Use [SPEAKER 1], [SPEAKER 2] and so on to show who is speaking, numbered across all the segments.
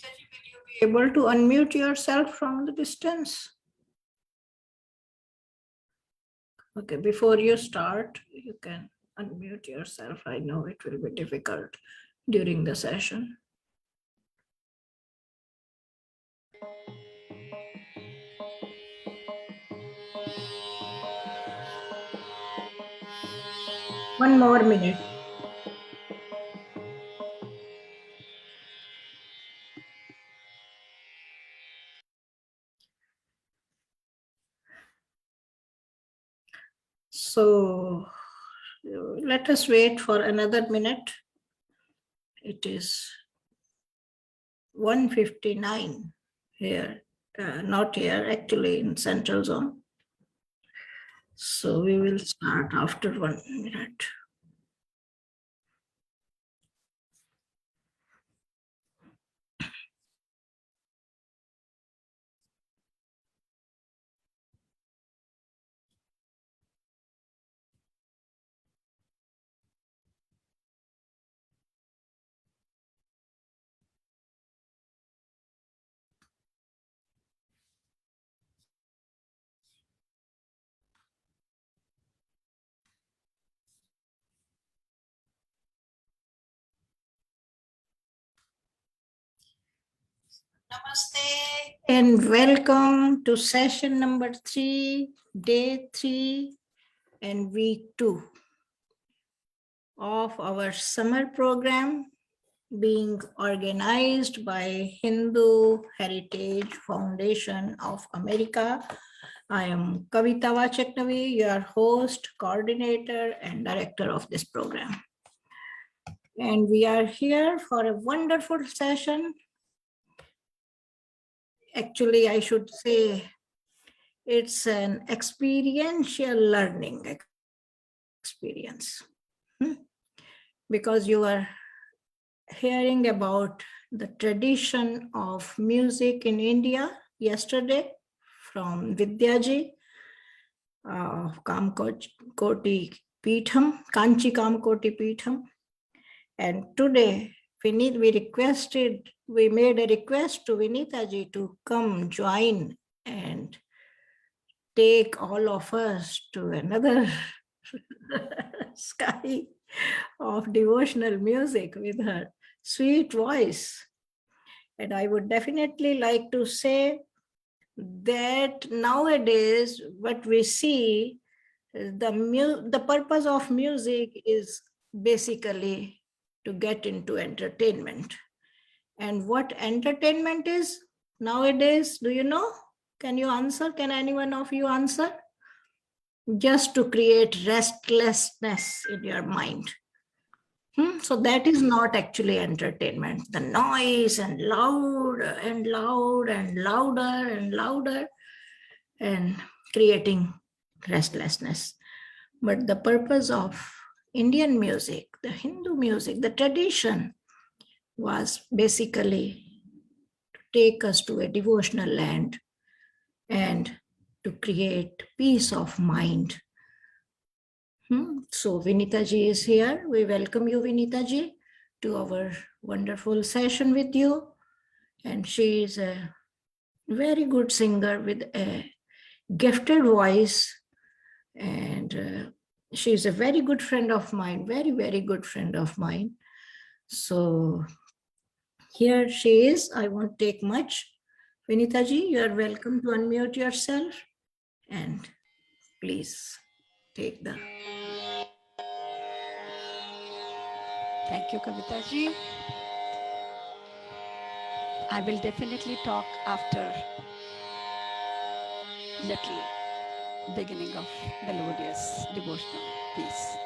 [SPEAKER 1] Vinitaji, will you be able to unmute yourself from the distance? Okay, before you start, you can unmute yourself. I know it will be difficult during the session. One more minute. So let us wait for another minute. It is 1:59 here, not here, actually in Central Zone. So we will start after 1 minute. Namaste and welcome to session number 3, day 3 and week 2 of our summer program being organized by Hindu Heritage Foundation of America. I am Kavita Vachaknavi, your host, coordinator, and director of this program. And we are here for a wonderful session. Actually, I should say it's an experiential learning experience. Because you are hearing about the tradition of music in India yesterday from Vidyaji of Kamkoti Peetham, Kanchi Kamkoti Peetham. And today we made a request to Vinitaji to come join and take all of us to another sky of devotional music with her sweet voice. And I would definitely like to say that nowadays what we see, the purpose of music is basically to get into entertainment. And what entertainment is nowadays, do you know? Can you answer? Can anyone of you answer? Just to create restlessness in your mind. So that is not actually entertainment. The noise and loud and loud and louder and louder and creating restlessness. But the purpose of Indian music, the Hindu music, the tradition was basically to take us to a devotional land and to create peace of mind. So Vinitaji is here. We welcome you, Vinitaji, to our wonderful session with you. And she is a very good singer with a gifted voice. And she is a very good friend of mine, very, very good friend of mine. So here she is. I won't take much. Vinitaji, you are welcome to unmute yourself and please take the.
[SPEAKER 2] Thank you, Kavita ji. I will definitely talk after little beginning of melodious devotional piece.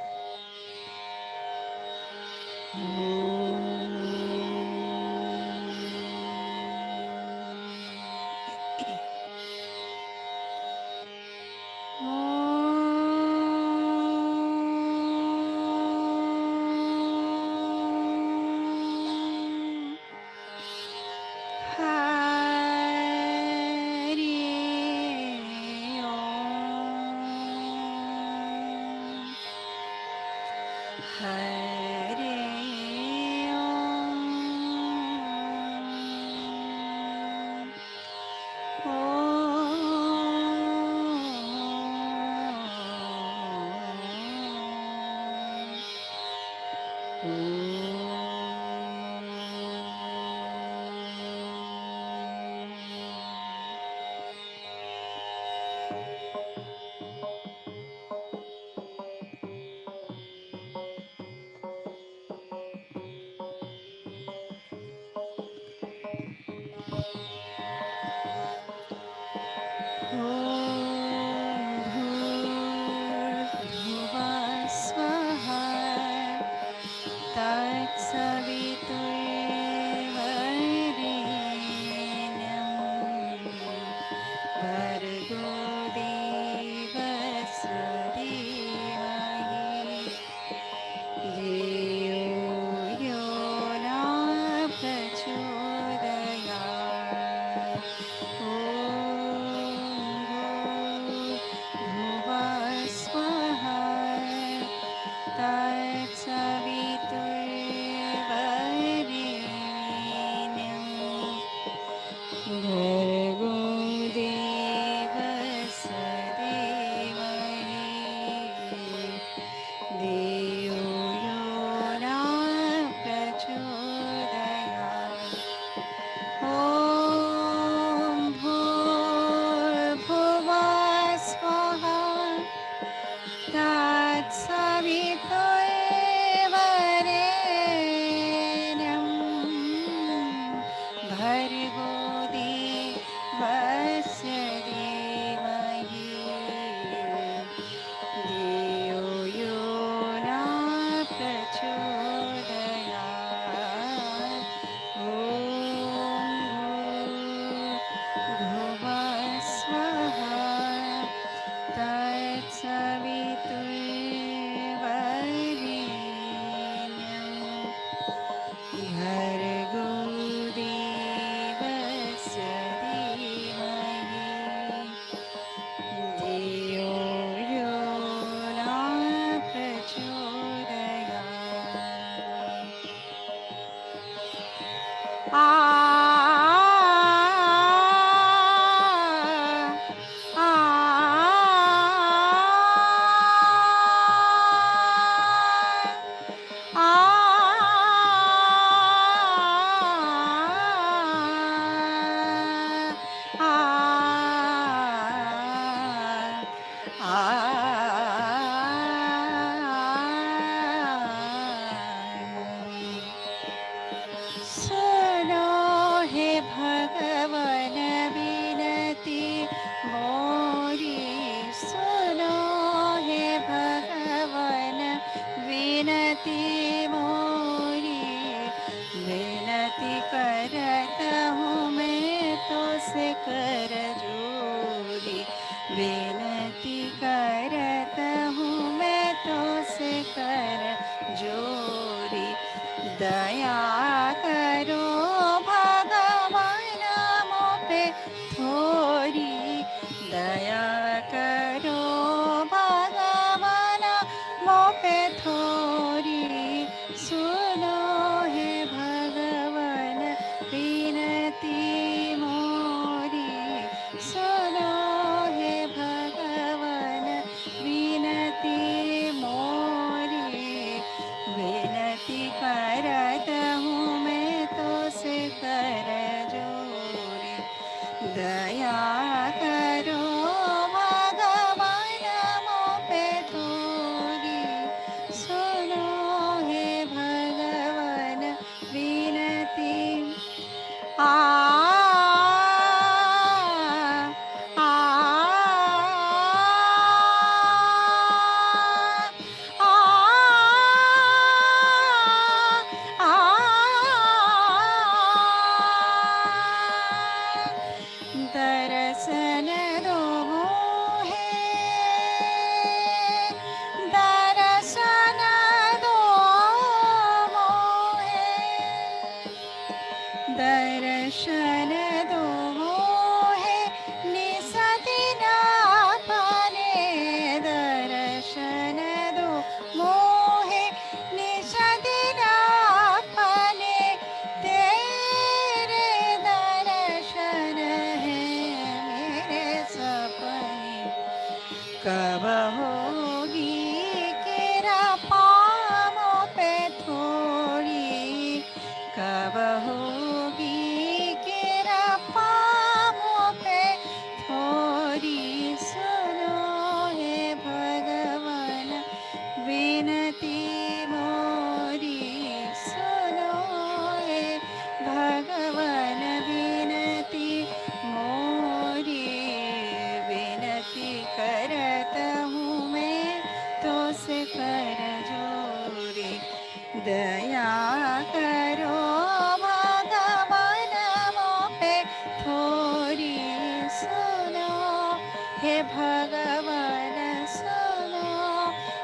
[SPEAKER 2] हे भगवान सुनो,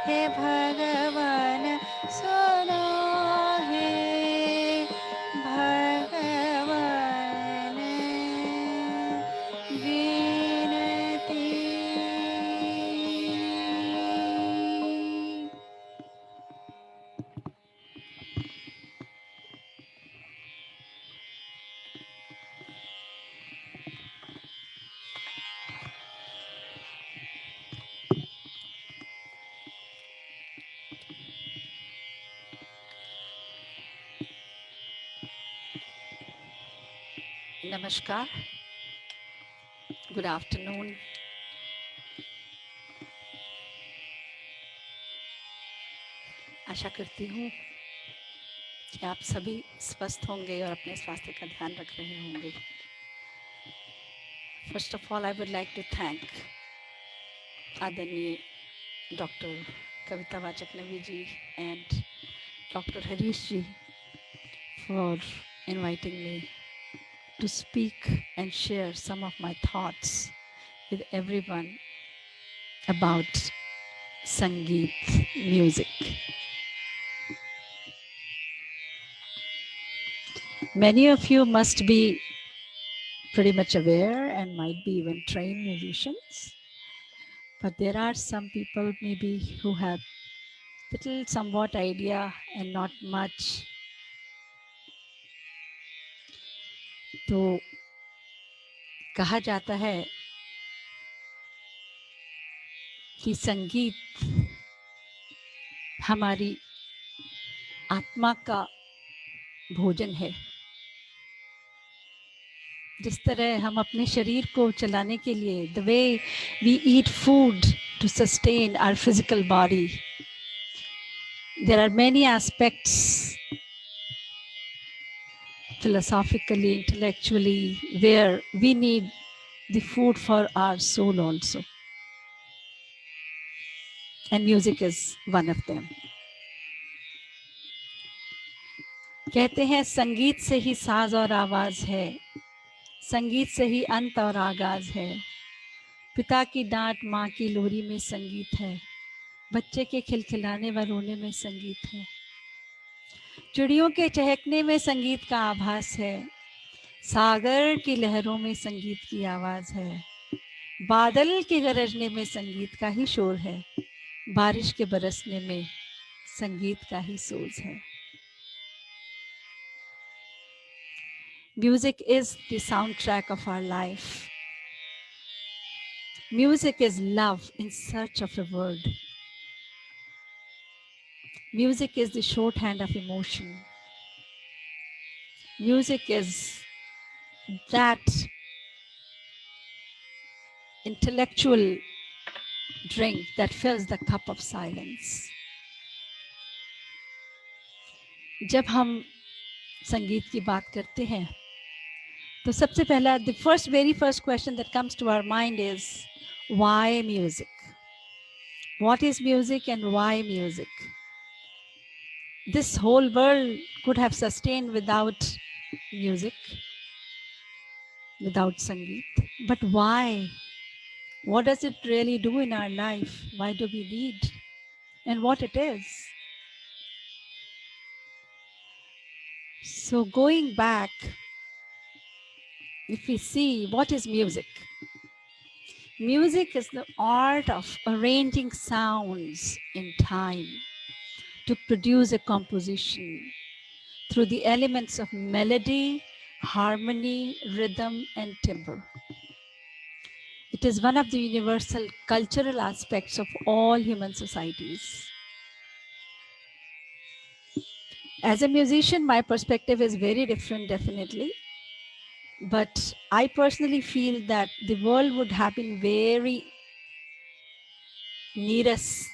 [SPEAKER 2] हे भगवान सुनो, हे भगवान विनती। नमस्कार, good afternoon. आशा करती हूँ कि आप सभी स्वस्थ होंगे और अपने स्वास्थ्य का ध्यान रख रहे होंगे। First of all I would like to thank आदरणीय doctor Kavita Vachaknavi ji and doctor Harish ji for inviting me to speak and share some of my thoughts with everyone about Sangeet music. Many of you must be pretty much aware and might be even trained musicians, but there are some people maybe who have little somewhat idea and not much. तो कहा जाता है कि संगीत हमारी आत्मा का भोजन है। जिस तरह हम अपने शरीर को चलाने के लिए the way we eat food to sustain our physical body, there are many aspects philosophically, intellectually, where we need the food for our soul also, and music is one of them. कहते हैं संगीत से ही साज और आवाज है, संगीत से ही अंत और आगाज है, पिता की डांट माँ की लोरी में संगीत है, बच्चे के खिलखिलाने व रोने में संगीत है, चिड़ियों के चहकने में संगीत का आभास है, सागर की लहरों में संगीत की आवाज है, बादल के गरजने में संगीत का ही शोर है, बारिश के बरसने में संगीत का ही सोज है। Music is the soundtrack of our life. Music is love in search of a word. Music is the shorthand of emotion. Music is that intellectual drink that fills the cup of silence. जब हम संगीत की बात करते हैं तो सबसे पहला the very first question that comes to our mind is why music? What is music and why music? This whole world could have sustained without music, without Sangeet. But why? What does it really do in our life? Why do we need? And what it is? So going back, if we see what is music? Music is the art of arranging sounds in time to produce a composition through the elements of melody, harmony, rhythm, and timbre. It is one of the universal cultural aspects of all human societies. As a musician, my perspective is very different, definitely. But I personally feel that the world would have been very needless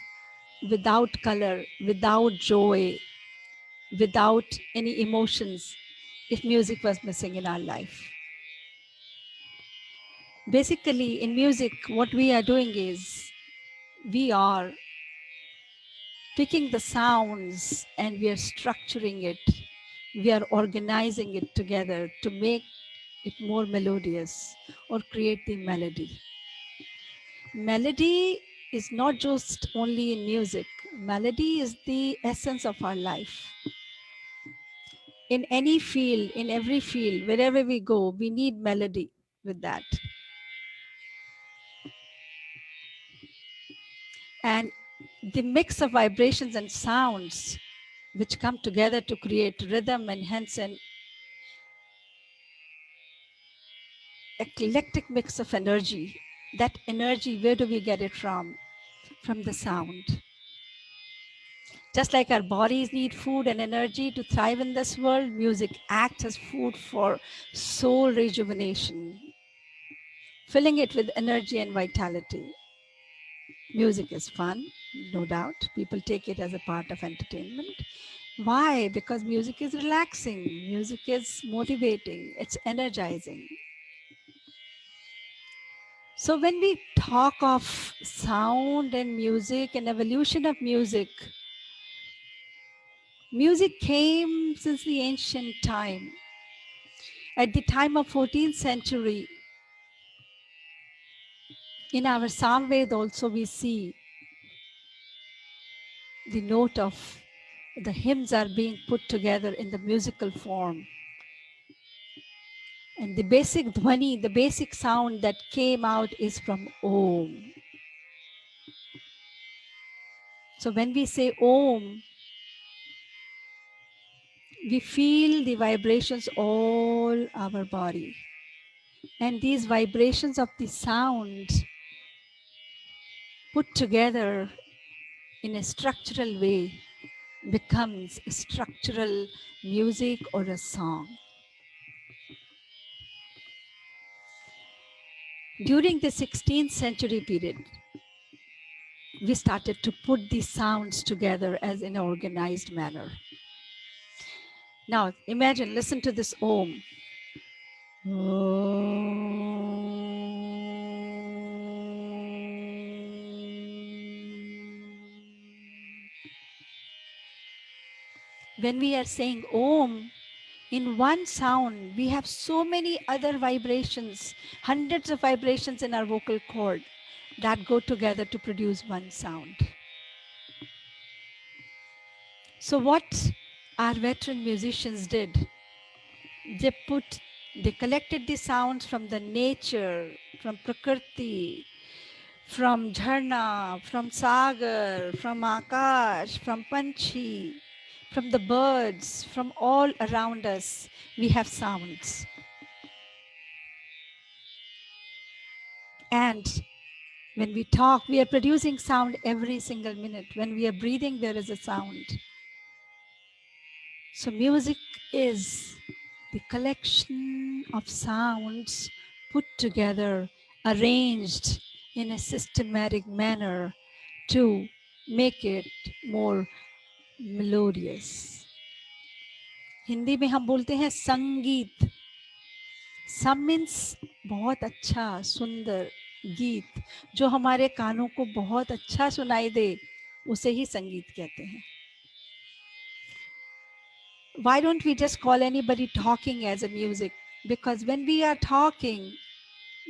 [SPEAKER 2] without color, without joy, without any emotions, if music was missing in our life. Basically, in music, what we are doing is we are picking the sounds and we are structuring it. We are organizing it together to make it more melodious or create the melody. melody is not just only in music. Melody is the essence of our life. In any field, in every field, wherever we go, we need melody with that. And the mix of vibrations and sounds which come together to create rhythm and hence an eclectic mix of energy. That energy, where do we get it from? From the sound. Just like our bodies need food and energy to thrive in this world, music acts as food for soul rejuvenation, filling it with energy and vitality. Music is fun, no doubt. People take it as a part of entertainment. Why? Because music is relaxing, music is motivating, it's energizing. So when we talk of sound and music and evolution of music, music came since the ancient time. At the time of 14th century, in our Samved also we see the note of the hymns are being put together in the musical form. And the basic dhvani, the basic sound that came out is from Om. So when we say Om, we feel the vibrations all our body. And these vibrations of the sound put together in a structural way becomes structural music or a song. During the 16th century period, we started to put these sounds together as in an organized manner. Now imagine, listen to this Om. When we are saying Om, in one sound, we have so many other vibrations, hundreds of vibrations in our vocal cord that go together to produce one sound. So what our veteran musicians did, they collected the sounds from the nature, from Prakriti, from Jharna, from Sagar, from Akash, from Panchi, from the birds, from all around us, we have sounds. And when we talk, we are producing sound every single minute. When we are breathing, there is a sound. So music is the collection of sounds put together, arranged in a systematic manner to make it more melodious. Hindi में हम बोलते हैं संगीत. सम means बहुत अच्छा, सुंदर गीत जो हमारे कानों को बहुत अच्छा सुनाई दे, उसे ही संगीत कहते हैं. Why don't we just call anybody talking as a music? Because when we are talking,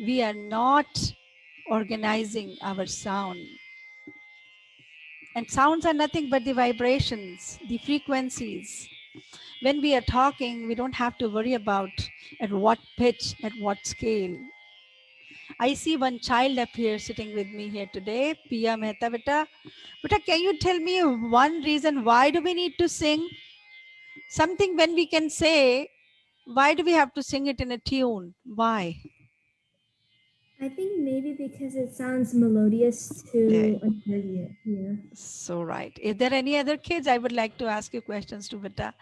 [SPEAKER 2] we are not organizing our sound. And sounds are nothing but the vibrations, the frequencies. When we are talking, we don't have to worry about at what pitch, at what scale. I see one child up here sitting with me here today, Pia Mehta. Beta, can you tell me one reason why do we need to sing? Something when we can say, why do we have to sing it in a tune? Why?
[SPEAKER 3] I think maybe because it sounds melodious to another ear.
[SPEAKER 2] So right. Is there any other kids? I would like to ask you questions to Vita.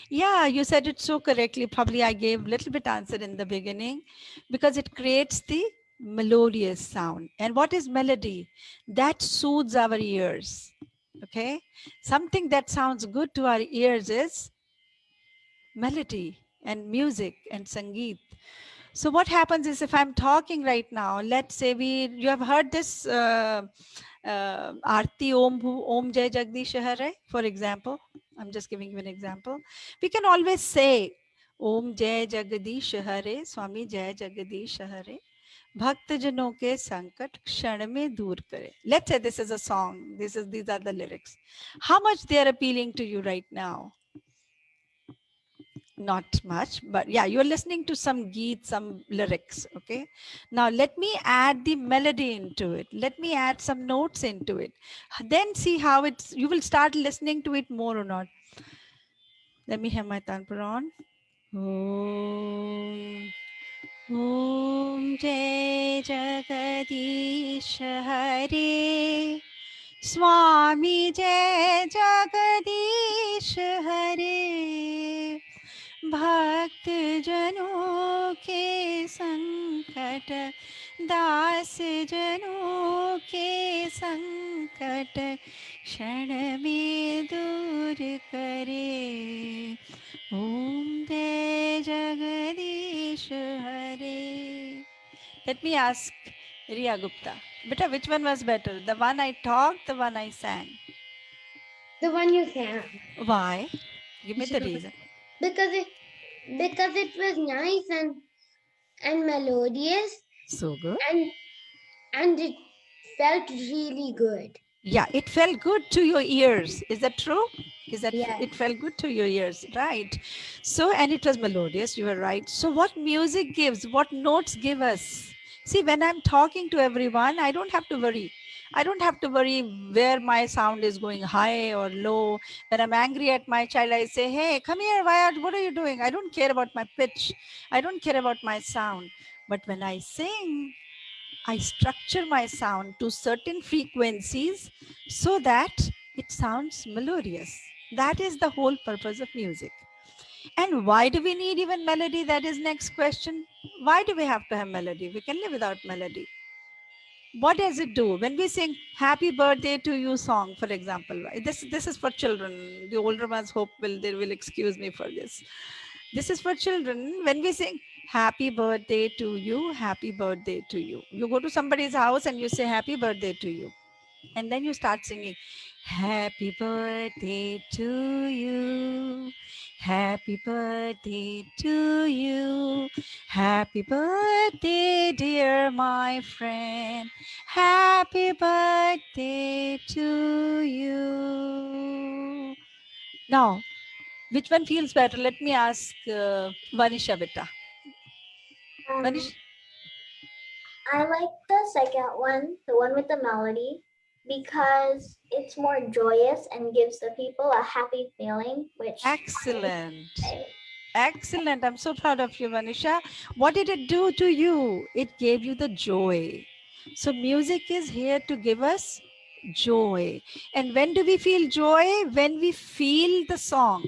[SPEAKER 2] Yeah, you said it so correctly. Probably I gave a little bit answer in the beginning because it creates the melodious sound. And what is melody? That soothes our ears. Okay. Something that sounds good to our ears is melody and music and sangeet. So what happens is if I'm talking right now, let's say you have heard this Aarti Om Jai Jagdish Hare, for example. I'm just giving you an example. We can always say Om Jai Jagdish Hare, Swami Jai Jagdish Hare. भक्त जनों के संकट क्षण में दूर करे. Let's say this is a song. These are the lyrics. How much they are appealing to you right now? Not much, but yeah, you're listening to some geet, some lyrics. Okay. Now let me add the melody into it. Let me add some notes into it. Then see how it's, you will start listening to it more or not. Let me have my tanpur on. Om, Om Jai Jagadish Hare Swami Jai Jagadish Hare भक्त जनों के संकट दास जनों के संकट क्षण में दूर करे ओम जय जगदीश हरे. Let me ask Riya Gupta, beta, which one was better, the one I talked, the one I sang?
[SPEAKER 4] The one you sang.
[SPEAKER 2] Why? Give me the reason.
[SPEAKER 4] Because it was nice and melodious
[SPEAKER 2] So good.
[SPEAKER 4] and it felt really good.
[SPEAKER 2] Yeah, it felt good to your ears. Is that true? Is that
[SPEAKER 4] Yes.
[SPEAKER 2] it felt good to your ears, right? So, and it was melodious, you were right. So what music gives, what notes give us? See, when I'm talking to everyone, I don't have to worry. I don't have to worry where my sound is going high or low. When I'm angry at my child, I say, hey, come here, Wyatt, what are you doing? I don't care about my pitch. I don't care about my sound. But when I sing, I structure my sound to certain frequencies so that it sounds melodious. That is the whole purpose of music. And why do we need even melody? That is next question. Why do we have to have melody? We can live without melody. What does it do when we sing happy birthday to you song, for example? This is for children. The older ones hope they will excuse me for this. This is for children. When we sing happy birthday to you, happy birthday to you, you go to somebody's house and you say happy birthday to you, and then you start singing happy birthday to you, happy birthday to you, happy birthday dear my friend, happy birthday to you. Now, which one feels better? Let me ask Vanisha Beta. Vanish,
[SPEAKER 5] I like the second one, the one with the melody, because it's more joyous and gives the people a happy feeling, which
[SPEAKER 2] excellent. Excellent. I'm so proud of you, Vanisha. What did it do to you? It gave you the joy. So music is here to give us joy. And when do we feel joy? When we feel the song.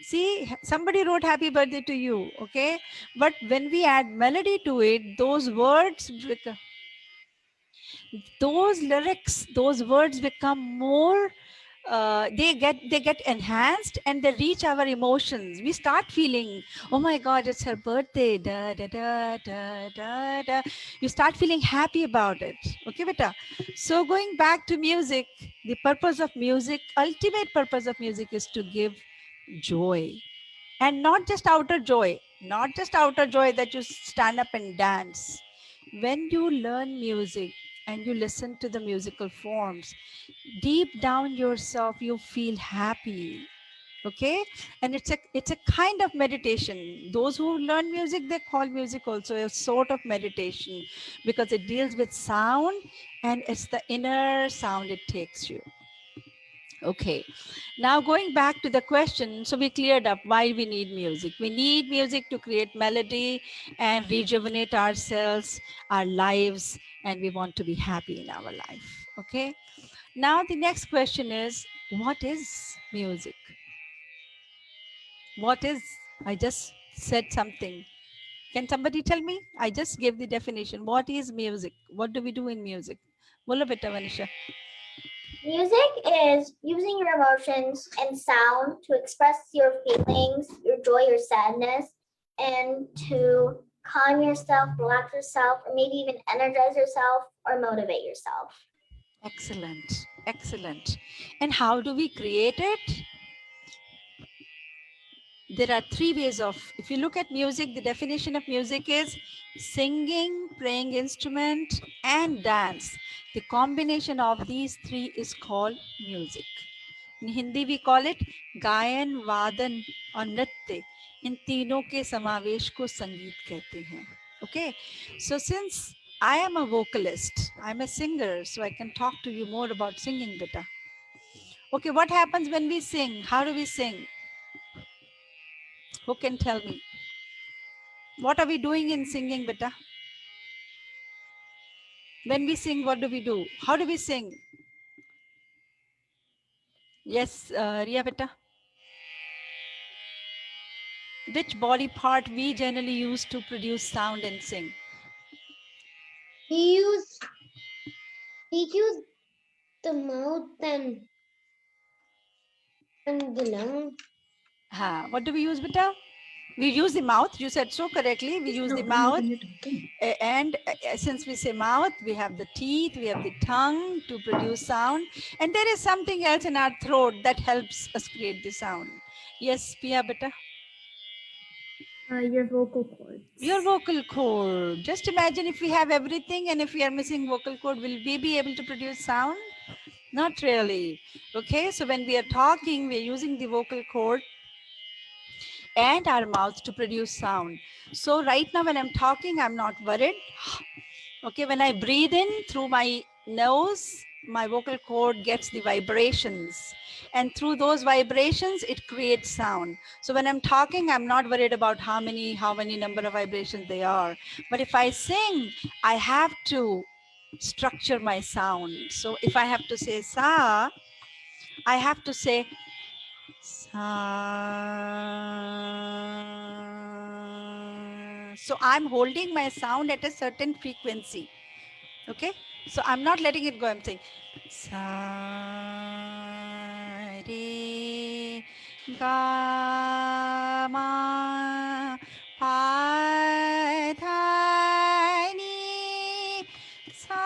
[SPEAKER 2] See, somebody wrote happy birthday to you, okay? But when we add melody to it, those words, those lyrics, those words become more, they get enhanced and they reach our emotions. We start feeling, oh my God, it's her birthday. Da, da, da, da, da, da. You start feeling happy about it. Okay, beta. So going back to music, the purpose of music, ultimate purpose of music is to give joy. And not just outer joy, not just outer joy that you stand up and dance. When you learn music and you listen to the musical forms, deep down yourself, you feel happy. Okay, and it's a kind of meditation. Those who learn music, they call music also a sort of meditation because it deals with sound and it's the inner sound it takes you. Okay, now going back to the question, so we cleared up why we need music. We need music to create melody and rejuvenate ourselves, our lives, and we want to be happy in our life. Okay, now the next question is, what is music? What is, I just said something. Can somebody tell me? I just gave the definition. What is music? What do we do in music? Bola beta Vanisha.
[SPEAKER 5] music is using your emotions and sound to express your feelings, your joy, your sadness, and to calm yourself, relax yourself, or maybe even energize yourself or motivate yourself.
[SPEAKER 2] Excellent, excellent. And how do we create it? there are three ways of, if you look at music, the definition of music is singing, playing instrument, and dance. The combination of these three is called music. In Hindi we call it गायन, वादन और नृत्य. इन तीनों के समावेश को संगीत कहते हैं. Okay, so since I am a vocalist, I'm a singer, so I can talk to you more about singing, beta. Okay, what happens when we sing? How do we sing? Who can tell me? What are we doing in singing, beta? When we sing, what do we do? How do we sing? Yes, Ria, beta. Which body part we generally use to produce sound and sing?
[SPEAKER 4] We use the mouth and the lung.
[SPEAKER 2] What do we use, beta? We use the mouth. You said so correctly. We use the mouth. And since we say mouth, we have the teeth, we have the tongue to produce sound. And there is something else in our throat that helps us create the sound. Yes, Pia, beta?
[SPEAKER 3] Your vocal cords.
[SPEAKER 2] Your vocal cord. Just imagine if we have everything and if we are missing vocal cord, will we be able to produce sound? Not really. Okay, so when we are talking, we are using the vocal cord and our mouth to produce sound. So right now when I'm talking, I'm not worried. Okay, when I breathe in through my nose, my vocal cord gets the vibrations. And through those vibrations, it creates sound. So when I'm talking, I'm not worried about how many number of vibrations they are. But if I sing, I have to structure my sound. So if I have to say sa, I have to say sa. So I'm holding my sound at a certain frequency. Okay, so I'm not letting it go. I'm saying sa re ga ma pa tha ni sa.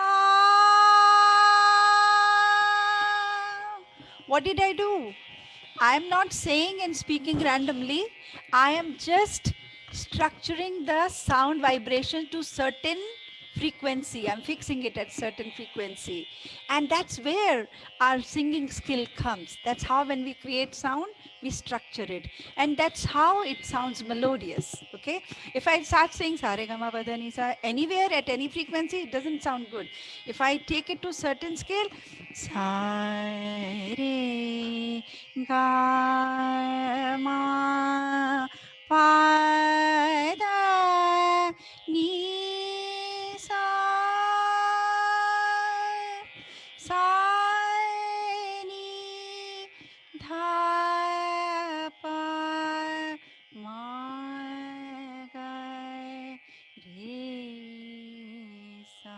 [SPEAKER 2] What did I do? I'm not saying and speaking randomly. I am just structuring the sound vibration to certain frequency. I'm fixing it at certain frequency. And that's where our singing skill comes. That's how when we create sound, we structure it. And that's how it sounds melodious. Okay? If I start saying sa re ga ma pa dha ni sa anywhere at any frequency, it doesn't sound good. If I take it to a certain scale, sa re ga ma pa da ni sa sa ni dha pa ma ga re sa.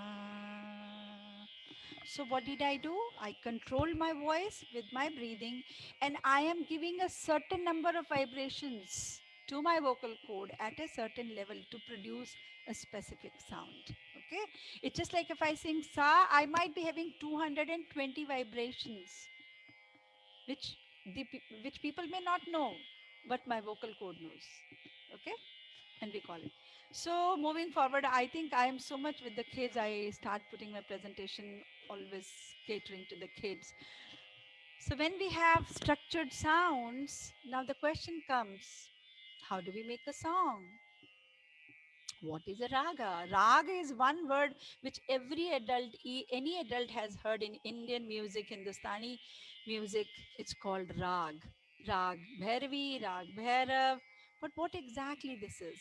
[SPEAKER 2] So what did I do? I control my voice with my breathing, and I am giving a certain number of vibrations to my vocal cord at a certain level to produce a specific sound. Okay, it's just like if I sing sa, I might be having 220 vibrations, which which people may not know, but my vocal cord knows. Okay, and we call it. So moving forward, I think I am so much with the kids. I start putting my presentation always catering to the kids. So when we have structured sounds, now the question comes, how do we make a song? What is a raga? Raga is one word which every adult, any adult has heard in Indian music, Hindustani music. It's called rag. Rag Bhairavi, Rag Bhairav. But what exactly this is?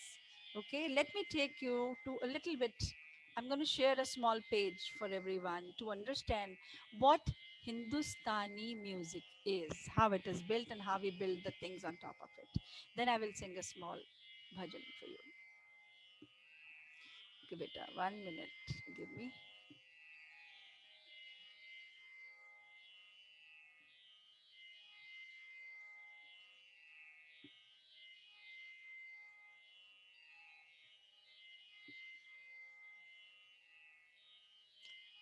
[SPEAKER 2] Okay, let me take you to a little bit. I'm going to share a small page for everyone to understand what Hindustani music is, how it is built, and how we build the things on top of it. Then I will sing a small bhajan for you. Okay, beta, 1 minute. Give me.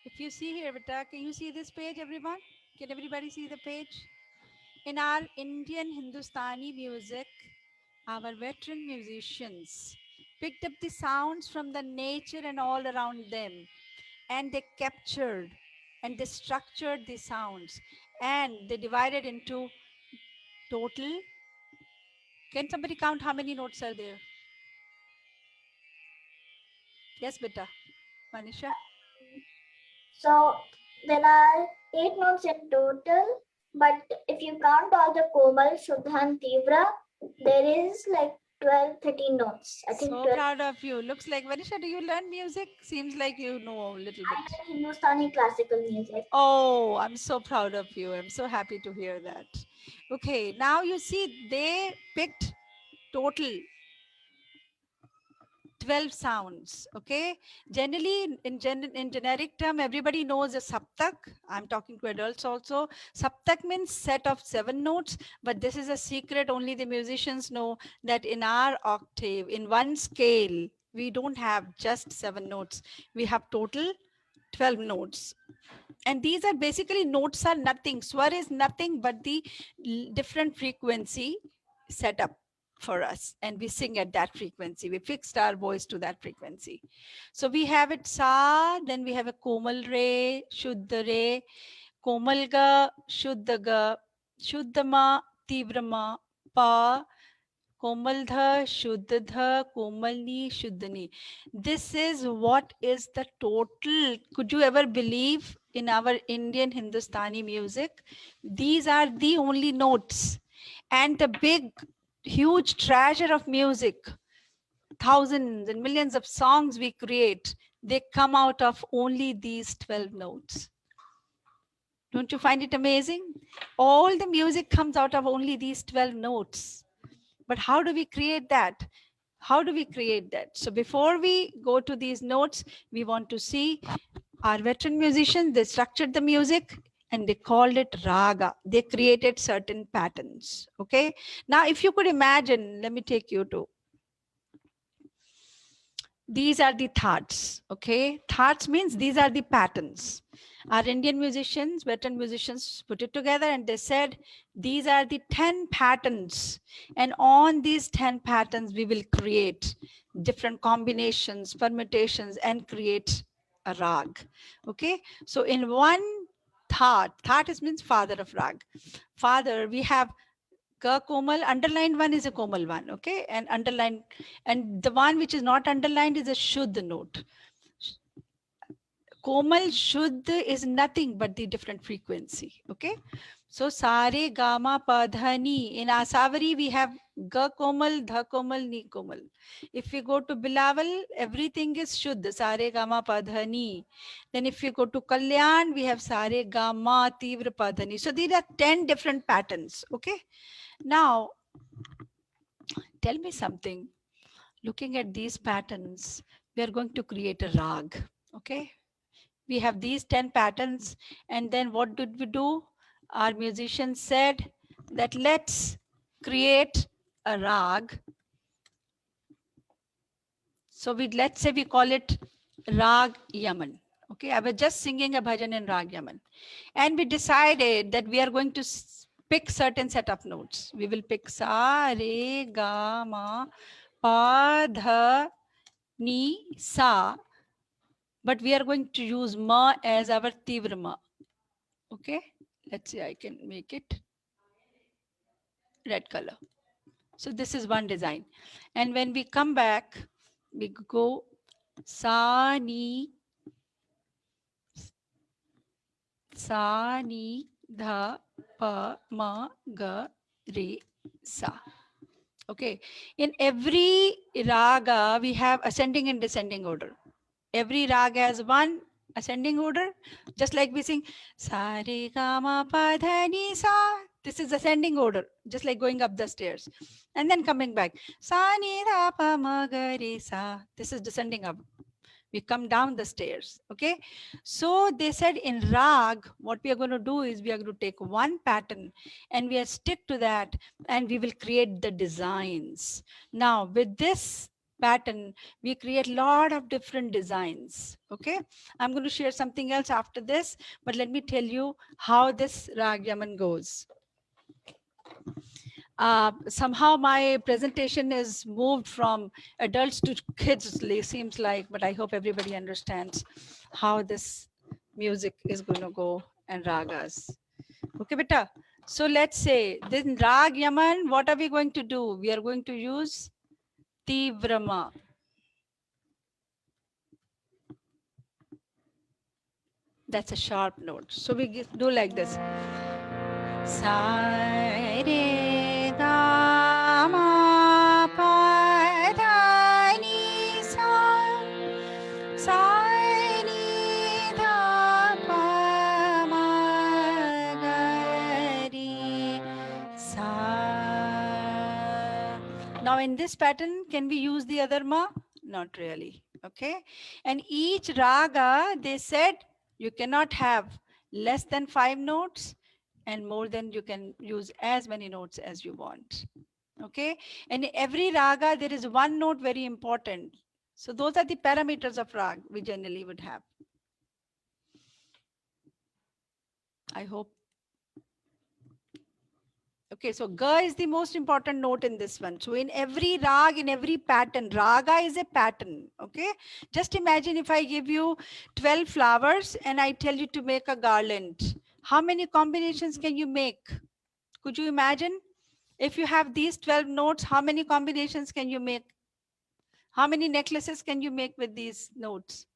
[SPEAKER 2] If you see here, beta, can you see this page, everyone? Can everybody see the page? In our Indian Hindustani music, our veteran musicians picked up the sounds from the nature and all around them, and they captured and they structured the sounds, and they divided into total. Can somebody count how many notes are there? Yes, beta. Manisha?
[SPEAKER 5] So there are 8 notes in total, but if you count all the Komal, Shuddha and Tivra, there is like 12, 13 notes. I think
[SPEAKER 2] So
[SPEAKER 5] 12.
[SPEAKER 2] proud of you. Looks like, Manisha, do you learn music? Seems like you know a little bit.
[SPEAKER 5] I learned Hindustani classical music.
[SPEAKER 2] Oh, I'm so proud of you. I'm so happy to hear that. Okay, now you see they picked total 12 sounds. Okay, generally in generic term, everybody knows a saptak. I'm talking to adults also. Saptak means set of 7 notes, but this is a secret. Only the musicians know that in our octave, in one scale, we don't have just 7 notes. We have total 12 notes. And these are basically notes are nothing. Swar is nothing but the different frequency set up for us, and we sing at that frequency. We fixed our voice to that frequency. So we have it sa, then we have a komal re, shuddha re, komal ga, shuddha ga, shuddha ma, tivra ma, pa, komal dha, shuddha dha, komalni, shuddhani. This is what is the total. Could you ever believe in our Indian Hindustani music? These are the only notes. And the big, huge treasure of music, thousands and millions of songs we create, they come out of only these 12 notes. Don't you find it amazing? All the music comes out of only these 12 notes. But how do we create that? How do we create that? So before we go to these notes, we want to see our veteran musicians, they structured the music and they called it raga. They created certain patterns. Okay. Now, if you could imagine, let me take you to, these are the thoughts. Okay. Thoughts means these are the patterns. Our Indian musicians, veteran musicians put it together and they said, these are the 10 patterns. And on these 10 patterns, we will create different combinations, permutations, and create a rag. Okay. So in one thought is means father of rag. Father, we have ka komal, underlined one is a komal one. Okay. And underlined, and the one which is not underlined is a shuddha note. Komal Shuddha is nothing but the different frequency. Okay. So Sare Gama Padhani. In Asavari, we have Ga Komal, Dha Komal, Ni Komal. If we go to Bilawal, everything is Shuddha, Sare Gama Padhani. Then if we go to Kalyan, we have Sare Gama Tivra Padhani. So these are 10 different patterns. Okay. Now, tell me something. Looking at these patterns, we are going to create a rag. Okay. We have these 10 patterns, and then what did we do? Our musicians said that let's create a rag. So let's say we call it Rag Yaman. Okay, I was just singing a bhajan in Rag Yaman, and we decided that we are going to pick certain set of notes. We will pick sa, re, ga, ma, pa, dha, ni, sa, but we are going to use ma as our tivra ma. Okay, let's see, I can make it red color. So this is one design. And when we come back, we go sa, ni, dha, pa, ma, ga, re, sa. Okay. In every raga, we have ascending and descending order. Every raga has one ascending order, just like we sing sa, re, ga, ma, pa, dha, ni, sa. This is ascending order, just like going up the stairs. And then coming back. Sa, ni, ra, pa, ma, ga, re, sa. This is descending up. We come down the stairs. Okay. So they said in rag, what we are going to do is we are going to take one pattern and we are stick to that and we will create the designs. Now with this pattern, we create a lot of different designs. Okay. I'm going to share something else after this, but let me tell you how this Rag Yaman goes. Somehow my presentation is moved from adults to kids, seems like, but I hope everybody understands how this music is going to go and ragas. Okay, beta. So let's say then Rag Yaman, what are we going to do? We are going to use Tivrama. That's a sharp note. So we do like this. Sa re ga ma pa da ni sa. Sa ni da pa ma ga ri sa. Now in this pattern, can we use the other ma? Not really. Okay. And each raga, they said you cannot have less than 5 notes, and more than you can use as many notes as you want. Okay. And every raga, there is one note very important. So those are the parameters of rag we generally would have. I hope. Okay, so ga is the most important note in this one. So in every rag, in every pattern, raga is a pattern. Okay, just imagine if I give you 12 flowers and I tell you to make a garland. How many combinations can you make? Could you imagine? If you have these 12 notes, how many combinations can you make? How many necklaces can you make with these notes?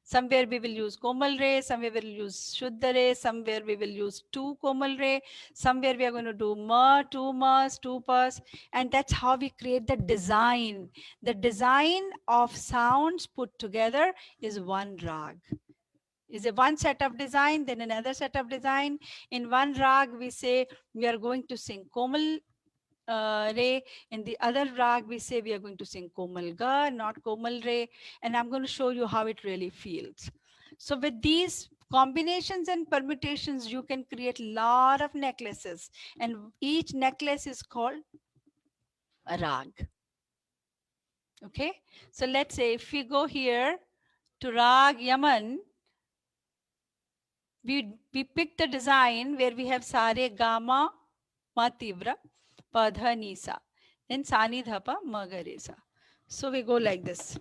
[SPEAKER 2] Somewhere we will use Komal Re, somewhere we will use Shuddha Re, somewhere we will use 2 Komal Re, somewhere we are going to do Ma, 2 Mas, 2 Pas, and that's how we create the design. The design of sounds put together is one rag. Is a one set of design, then another set of design. In one rag, we say we are going to sing Komal Re. In the other rag, we say we are going to sing Komal Ga, not Komal Re. And I'm going to show you how it really feels. So with these combinations and permutations, you can create a lot of necklaces. And each necklace is called a rag. Okay. So let's say if we go here to Rag Yaman, we pick the design where we have Sare Gama Ma Tivra Padha Nisa. Then Sani Dhapa Magaresa. So we go like this.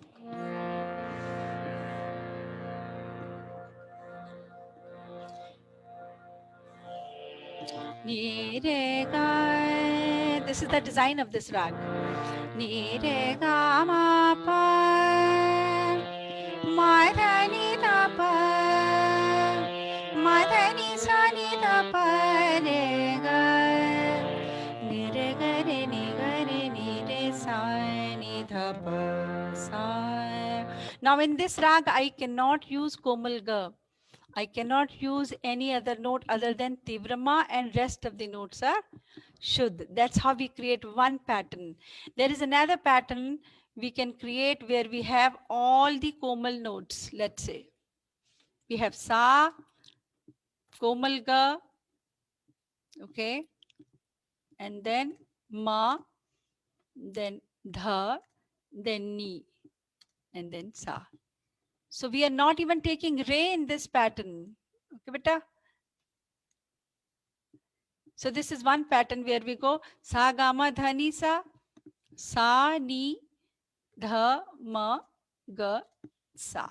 [SPEAKER 2] This is the design of this rag. Ni re ga ma pa ma dha ni da pa ma dha ni sa ni da pa re ga ni re ga re ni re sa ni dha pa sa. Now in this rag I cannot use Komal Ga. I cannot use any other note other than Tivrama, and rest of the notes are Shuddh. That's how we create one pattern. There is another pattern we can create where we have all the Komal notes. Let's say we have Sa, Komal Ga, okay, and then Ma, then Dha, then Ni, and then Sa. So we are not even taking Re in this pattern. Okay, beta? So this is one pattern where we go Sa, Gama, Dha, Ni, Sa, Ni, Dha, Ma, Ga, Sa.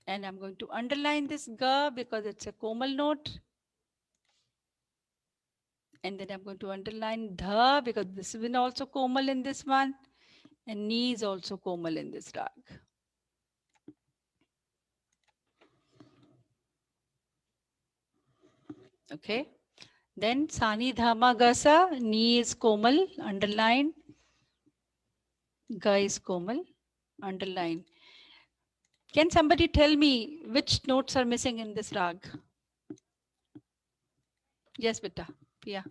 [SPEAKER 2] And I'm going to underline this Ga because it's a Komal note. And then I'm going to underline Dha because this is also Komal in this one. And Ni is also Komal in this rag. Okay. Then Sani Dhama Gasa, Ni is Komal, underline. Ga is Komal, underline. Can somebody tell me which notes are missing in this rag? Yes, beta. Yeah.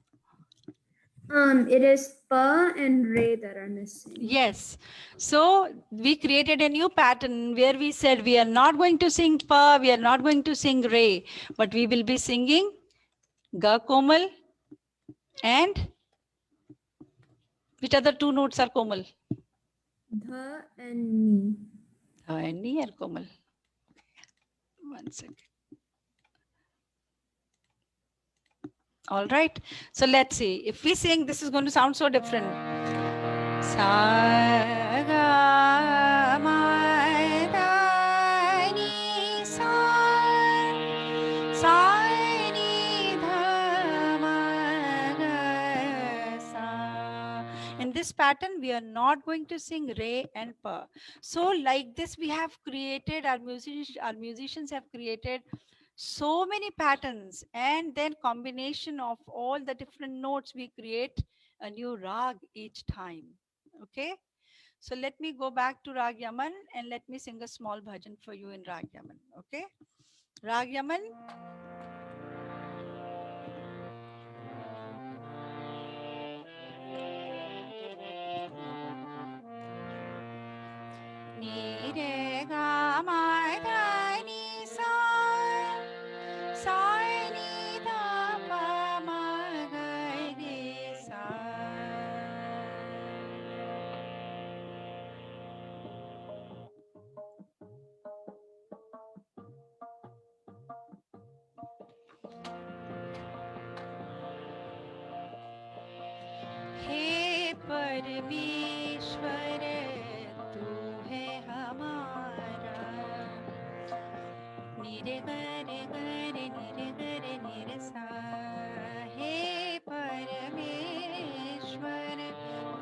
[SPEAKER 3] It is pa and re that are missing.
[SPEAKER 2] Yes. So we created a new pattern where we said we are not going to sing pa, we are not going to sing re, but we will be singing ga komal and which other two notes are komal?
[SPEAKER 3] Dha and ni.
[SPEAKER 2] Dha and ni are komal. 1 second. All right. So let's see. If we sing, this is going to sound so different. Sa ga ma da ni sa, sa ni dha ma ga sa. In this pattern, we are not going to sing re and pa. So like this, we have created, our musicians have created so many patterns, and then combination of all the different notes, we create a new rag each time. Okay, so let me go back to Rag Yaman and let me sing a small bhajan for you in Rag Yaman. Okay, Rag Yaman. Ni re ga ma da ni sa, sa ni da pa ma ga re sa. हे परमेश्वर तू है हमारा, निरे गरे गरे निरे गरे निरे सा। हे परमेश्वर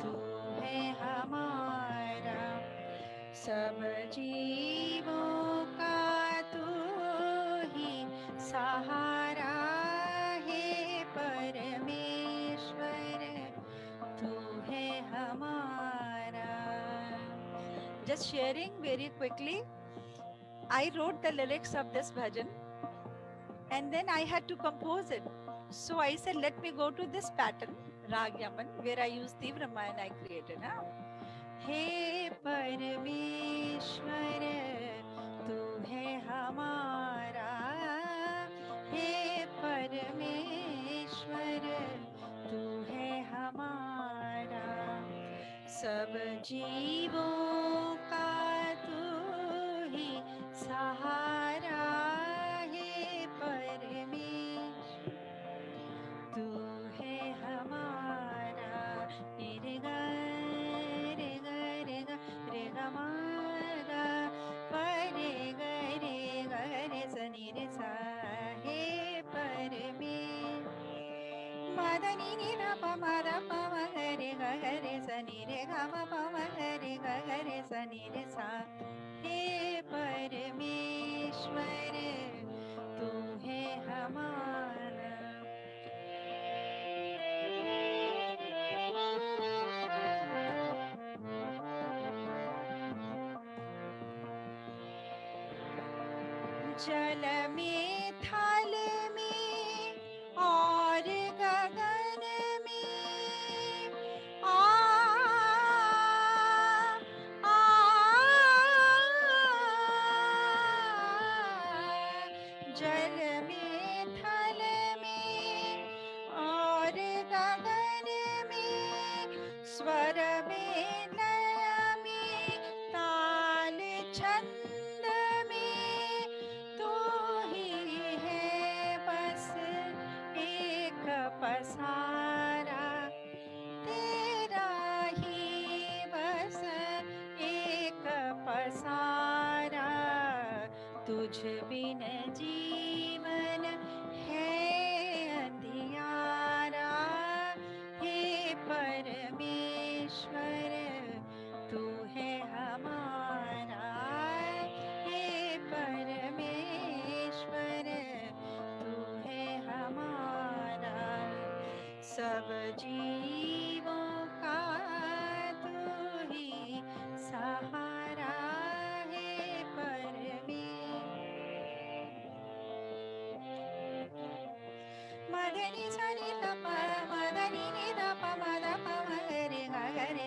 [SPEAKER 2] तू है हमारा, सब जीवों का तू ही सहारा। हे परमेश्वर तू है हमारा। Just sharing very quickly, I wrote the lyrics of this bhajan and then I had to compose it. So I said, let me go to this pattern, Rag Yaman, where I used Tivra and I created. He Parameshwar, tu hai hamara. He Parameshwar, tu hai hamara. सब जीवों का तू ही सहारा। है परमेश्वर तू है हमारा। रे गा रे गा रे गा रे गा मा गा प रे गा रे सा नि रे सा। हे परमेश्वर मदनी नि ध प म ध प म ग रे ग रे सा नि रे ग म प म ग रे ग रे सा नि रे सा। हे परमेश्वर तू है हमारा। जल में थल में और गगन में आ जल में थल में और गगन में स्वर में लय में ताल छंद में तू ही है बस एक पसारा। तेरा ही बस एक पसारा। तुझ बिन जीवन है अंधियारा। हे परमेश्वर तू है हमारा। हे परमेश्वर तू है हमारा। सब जीवों का तू ही सहारा। है मदनी सनि ध प मदनी नि ध प म ध प म ग रे ग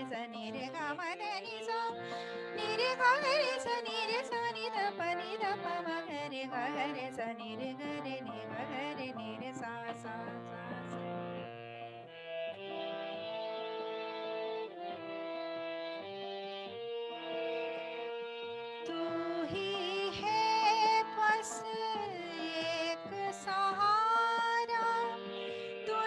[SPEAKER 2] स नि रे ग मदनी सा नि रे ग स नि रे सा नि ध प म ग रे ग स नि रे ग रे नि ग रे नि रे सा सा सा सा। तू ही है बस एक सहारा। तू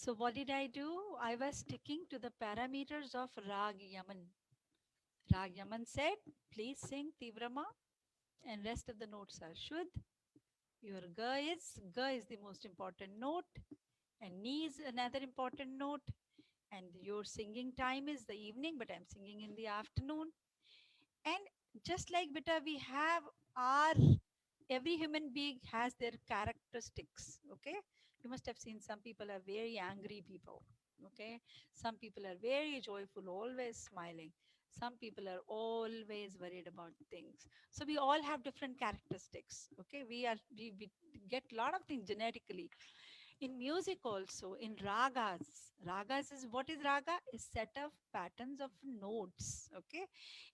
[SPEAKER 2] So what did I do? I was sticking to the parameters of Rag Yaman. Rag Yaman said, please sing Tivrama and rest of the notes are Shuddh. Your Ga is the most important note and Ni is another important note. And your singing time is the evening, but I'm singing in the afternoon. And just like beta, we have our, every human being has their characteristics. Okay. You must have seen some people are very angry people. Okay. Some people are very joyful, always smiling. Some people are always worried about things. So we all have different characteristics. Okay. We get a lot of things genetically. In music also, in ragas is, what is raga? A set of patterns of notes. Okay.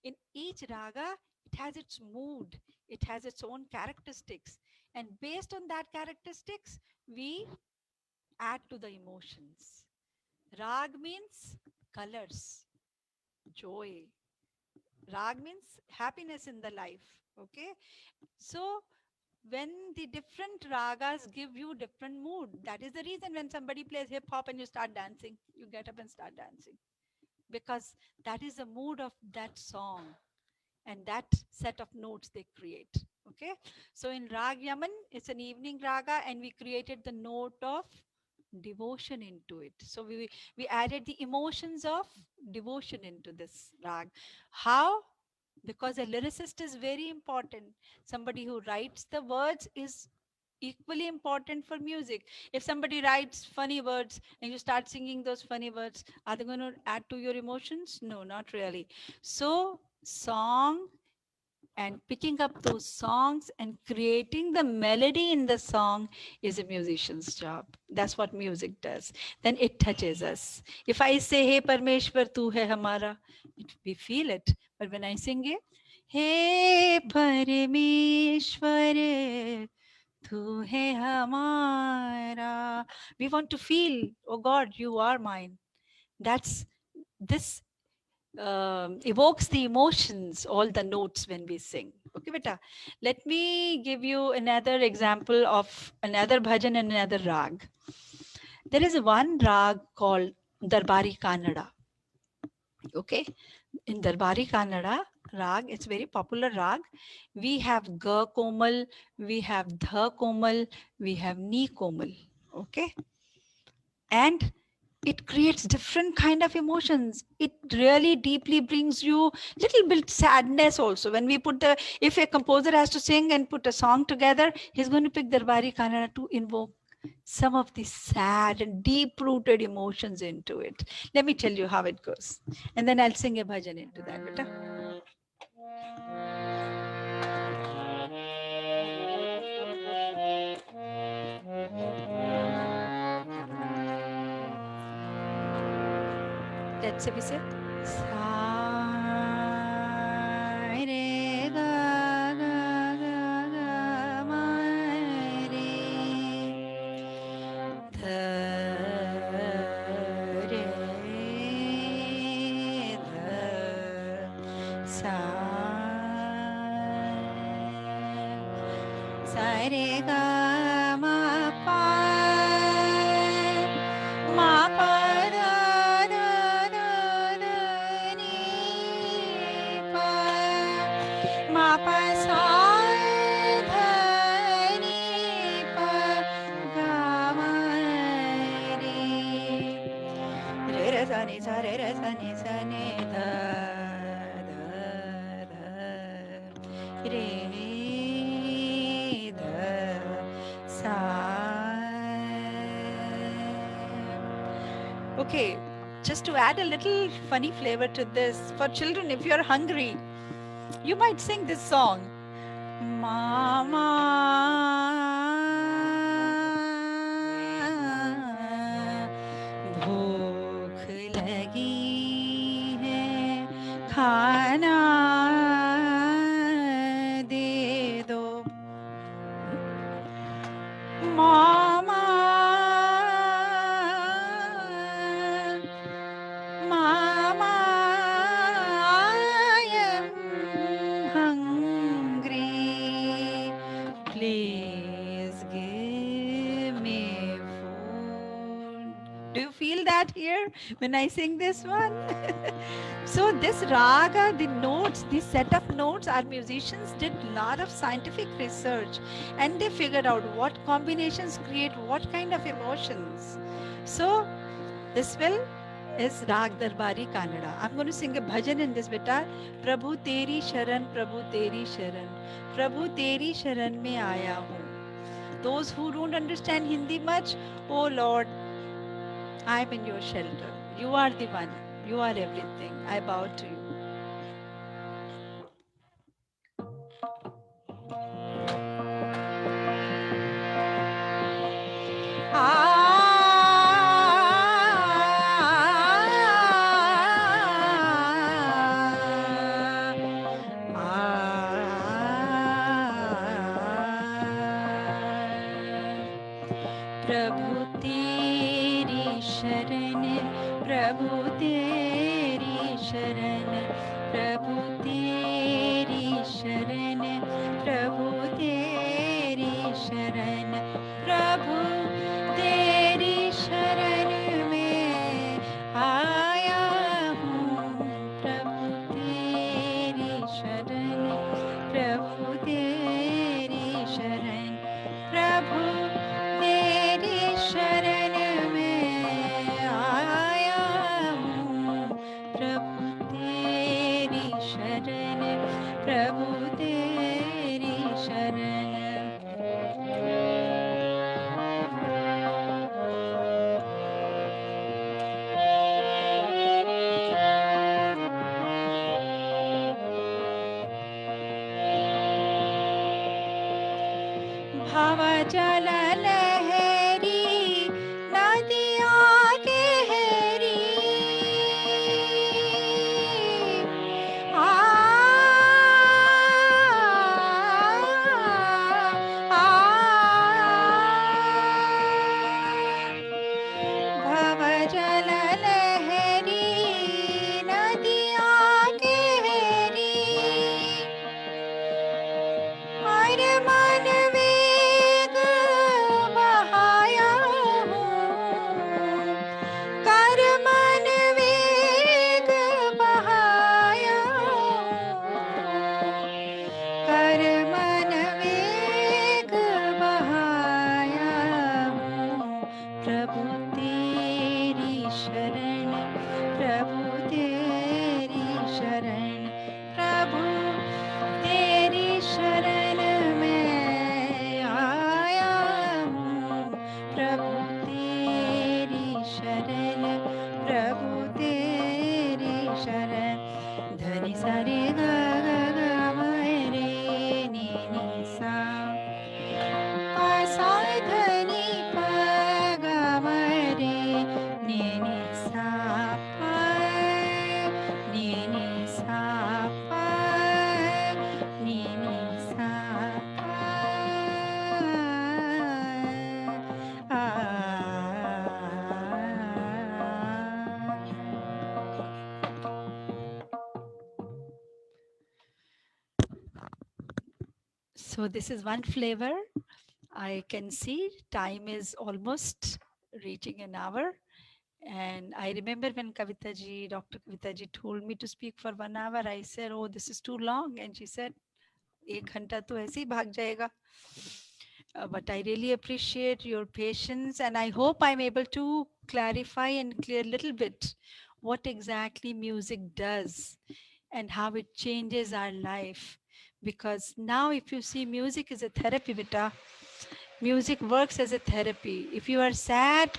[SPEAKER 2] In each raga, it has its mood, it has its own characteristics, and based on that characteristics we add to the emotions. Rag means colors, joy. Rag means happiness in the life. Okay. So when the different ragas give you different mood, that is the reason when somebody plays hip hop and you start dancing, you get up and start dancing, because that is the mood of that song and that set of notes they create. Okay. So in Rag Yaman, it's an evening raga and we created the note of devotion into it. So we added the emotions of devotion into this rag. How? Because a lyricist is very important. Somebody who writes the words is equally important for music. If somebody writes funny words and you start singing those funny words, are they going to add to your emotions? No, not really. So song and picking up those songs and creating the melody in the song is a musician's job. That's what music does. Then it touches us. If I say, hey Parmeshwar, tu hai hamara, we feel it. But when I sing it, hey Parmeshwar, tu hai hamara, we want to feel, oh God, you are mine. That's this evokes the emotions, all the notes when we sing. Okay, beta. Let me give you another example of another bhajan and another rag. There is one rag called Darbari Kannada. Okay, in Darbari Kannada rag, it's very popular rag. We have Ga Komal, we have Dha Komal, we have Ni Komal. Okay, and it creates different kind of emotions. It really deeply brings you little bit sadness also. When we put the, if a composer has to sing and put a song together, he's going to pick Darbari Kannada to invoke some of the sad and deep rooted emotions into it. Let me tell you how it goes, and then I'll sing a bhajan into that, beta. Let's say we say sa re ga ga ga ga ma re dha re dha sa re ga ma pa pa da da da da ni pa ma pa sa dha ni pa ga ma re re sa ni sa re re sa ni dha dha dha re dha sa. Okay, just to add a little funny flavor to this, for children, if you're hungry, you might sing this song. Mama, bhook lagi hai, khana de do. Mama, Mama, I am hungry. Please give me food. Do you feel that here when I sing this one? So this raga, the notes, the set of notes, our musicians did a lot of scientific research and they figured out what combinations create what kind of emotions. So this is Rag Darbari Kannada. I'm going to sing a bhajan in this beta. Prabhu Teri Sharan, Prabhu Teri Sharan, Prabhu Teri Sharan mein aaya hoon. Those who don't understand Hindi much, oh Lord, I'm in your shelter. You are the one. You are everything. I bow to you. प्रभु तेरी शरण, प्रभु तेरी शरण, प्रभु तेरी शरण, प्रभु तेरी शरण, प्रभु तेरी शरण में आया हूँ। प्रभु तेरी शरण, प्रभु तेरी शरण, प्रभु तेरी शरण में आया हूँ। प्रभु तेरी शरण, प्रभु तेरी शरण। भव जल लहरी नदिया गहरी, भव जल लहरी नदिया गहरी, और मन वेग बहाया हूँ। कर मन वेग बहाया हूँ। कर मन वेग बहाया हूँ। प्रभु तेरी शरण, प्रभु तेरी शरण, प्रभु तेरी शरण में आया हूँ। प्रभु तेरी शरण, प्रभु तेरी शरण। धनि सरे ग ग ग म रे नि नि सा, पा सा धनि प ग म रे नि नि सा, पा नि नि सा, पा नि नि सा, पा So this is one flavor. I can see time is almost reaching an hour. And I remember when Kavita ji, Dr. Kavita ji told me to speak for 1 hour, I said, oh, this is too long. And she said, 1 घंटा तो ऐसे ही भाग जाएगा. But I really appreciate your patience, and I hope I'm able to clarify and clear a little bit what exactly music does and how it changes our life. Because now if you see, music is a therapy, Vita. Music works as a therapy. If you are sad,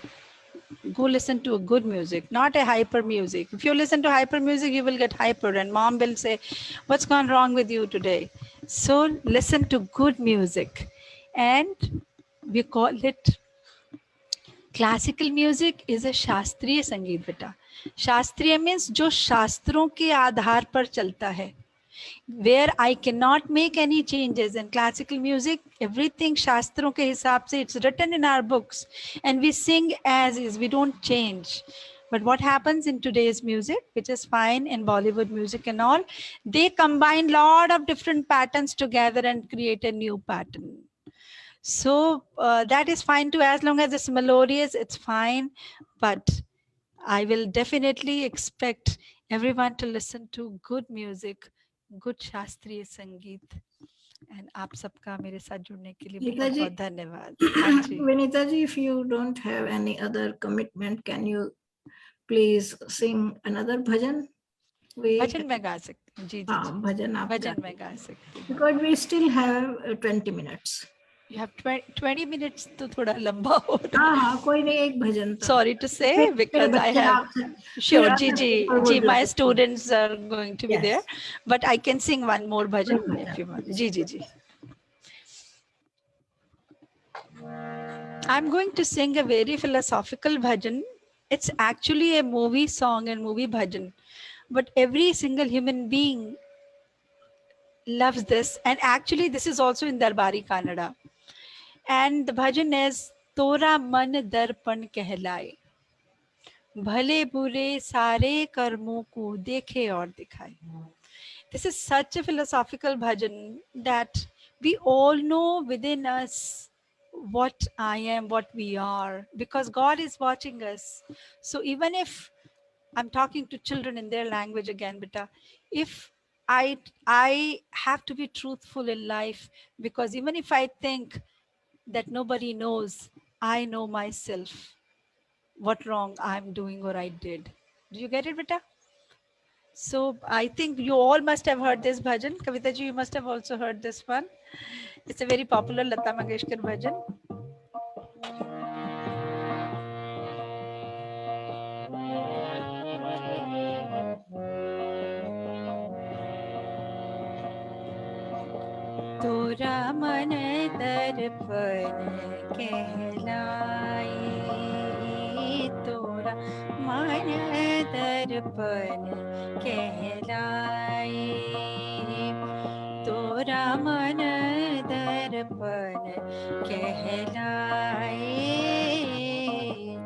[SPEAKER 2] go listen to a good music, not a hyper music. If you listen to hyper music, you will get hyper and mom will say, what's gone wrong with you today? So listen to good music. And we call it classical music is a शास्त्रीय संगीत बेटा. शास्त्रीय means जो शास्त्रों के आधार पर चलता है. Where I cannot make any changes. In classical music, everything शास्त्रों के हिसाब से, it's written in our books and we sing as is, we don't change. But what happens in today's music, which is fine in Bollywood music and all, they combine lot of different patterns together and create a new pattern. So that is fine too, as long as it's melodious, it's fine. But I will definitely expect everyone to listen to good music, good शास्त्रीय संगीत. And आप सबका मेरे साथ जुड़ने के लिए
[SPEAKER 1] Vinita
[SPEAKER 2] बहुत
[SPEAKER 1] ji,
[SPEAKER 2] बहुत धन्यवाद. हाँ जी.
[SPEAKER 1] Vinita ji, if you don't have any other commitment, can you please sing another bhajan?
[SPEAKER 2] भजन मैं गा सकती हूँ. जी जी जी.
[SPEAKER 1] Bhajan आप
[SPEAKER 2] भजन
[SPEAKER 1] गा-
[SPEAKER 2] मैं गा सकती हूँ.
[SPEAKER 1] because we still have 20 minutes.
[SPEAKER 2] You have 20 minutes तो थोड़ा लंबा हो रहा है.
[SPEAKER 1] हाँ, कोई नहीं, एक भजन तो.
[SPEAKER 2] Sorry to say,
[SPEAKER 1] फिर
[SPEAKER 2] because I
[SPEAKER 1] बच्चे
[SPEAKER 2] have
[SPEAKER 1] आपसे-
[SPEAKER 2] sure
[SPEAKER 1] फिर
[SPEAKER 2] जी
[SPEAKER 1] other
[SPEAKER 2] ji
[SPEAKER 1] people
[SPEAKER 2] ji
[SPEAKER 1] would
[SPEAKER 2] my
[SPEAKER 1] like to-
[SPEAKER 2] students are going to be
[SPEAKER 1] Yes.
[SPEAKER 2] there, but I can sing one more bhajan
[SPEAKER 1] One bhajan.
[SPEAKER 2] if you want. Ji ji ji. I'm going to sing a very philosophical bhajan. It's actually a movie song and movie bhajan, but every single human being loves this, and actually this is also in Darbari Kannada. And the bhajan is Tora Man Darpan Kehlai. भले बुरे सारे कर्मों को देखे और दिखाए. This is such a philosophical bhajan that we all know within us what I am, what we are, because God is watching us. So even if I'm talking to children in their language again, beta, if I have to be truthful in life, because even if I think that nobody knows, I know myself what wrong I'm doing or I did. Do you get it, beta? So I think you all must have heard this bhajan. Kavita ji, you must have also heard this one. It's a very popular Lata Mangeshkar bhajan. तोरा मन दर्पण कहलाई, तोरा मन दर्पण कहलाई, तोरा मन दर्पण कहलाई,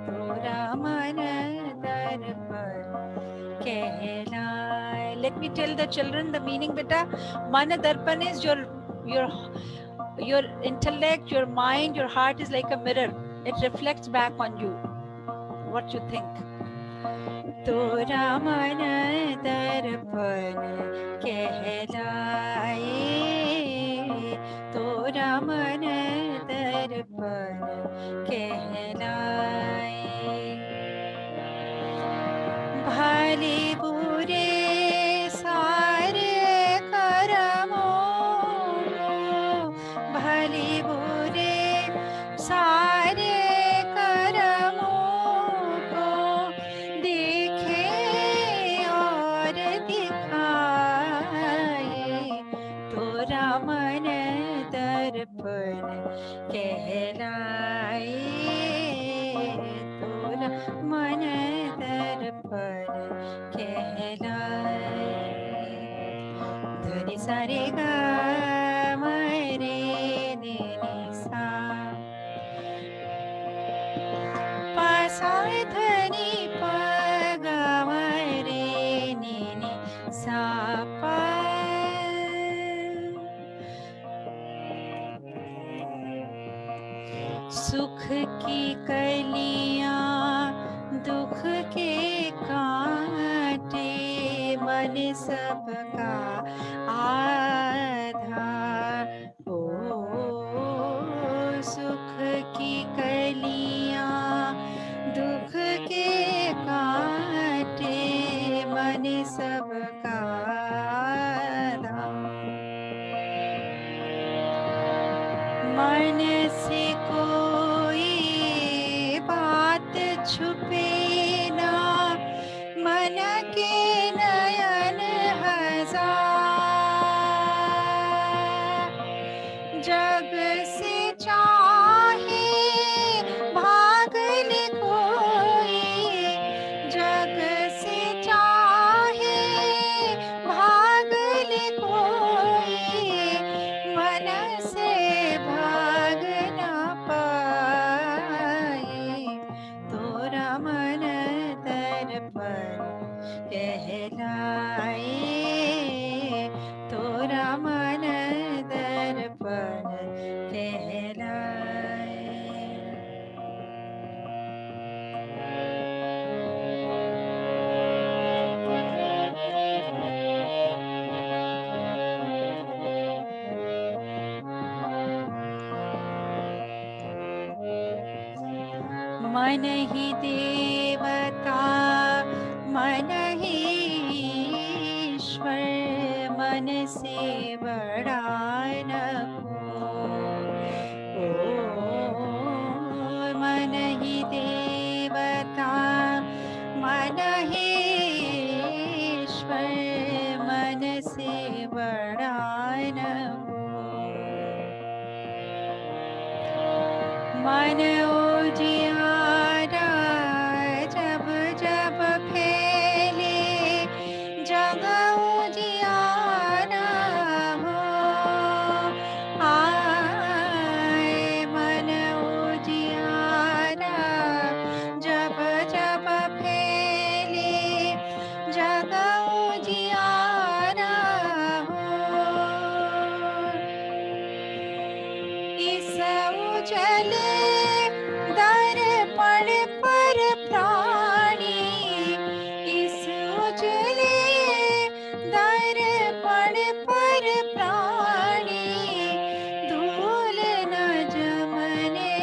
[SPEAKER 2] तोरा मन दर्पण कहलाई. Let me tell the children the meaning, beta. Mana darpan is your intellect, your mind, your heart is like a mirror. It reflects back on you what you think. Tora mana darpan kehlai, tora mana darpan kehlai. भले बुरे सारे कर्मों को, भले बुरे सारे कर्मों को देखे और दिखाए, तोरा मन दर्पण कहलाए, तोरा मन दर्पण कहलाए. धनि सा रे गा म रे नि नि सा, पा सा धनि प गा म रे नि नि सा पा. सुख की कलियां दुख के कांटे, मन सबका आधार. ओ सुख की कलियां दुख के कांटे, मन सबका आधार. मन से कोई बात छुपे ना, मन के नयन हजार. जग से चाहे भाग ले कोई, जग से चाहे भाग ले कोई, मन से भाग ना पाए, तोरा मन दर्पण कहलाए, तोरा मन दर्पण कहलाए. मन ही देवता मन ही ईश्वर, मन से बड़ा न कोई। मन ही देवता मन ही ईश्वर, मन से बड़ा न कोई। मन उजियारा जब जब फैले, जग उजियारा हो। आए मन उजियारा जब जब फैले, जग उजियारा हो। इस उजले दर्पण पर प्राणी, इस उजले दर्पण पर प्राणी, धूल न जमने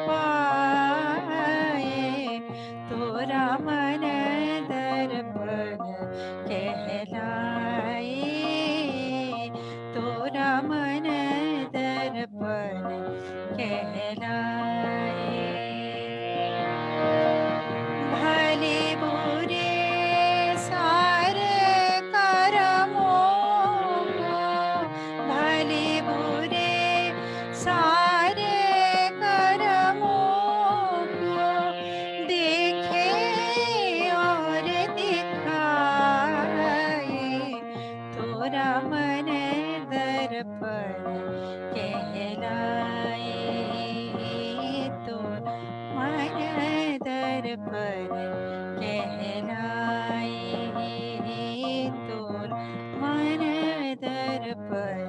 [SPEAKER 2] पाए। तोरा मन दर्पण कहलाए, तोरा मन दर्पण कहलाए। भले बुरे सार कर्मों को, भले बुरे सार कर्मों को देखे और दिखाए। तोरा मन दर्पण कहलाए, तो मन दर्पण कहलाए, तो मन दर्पण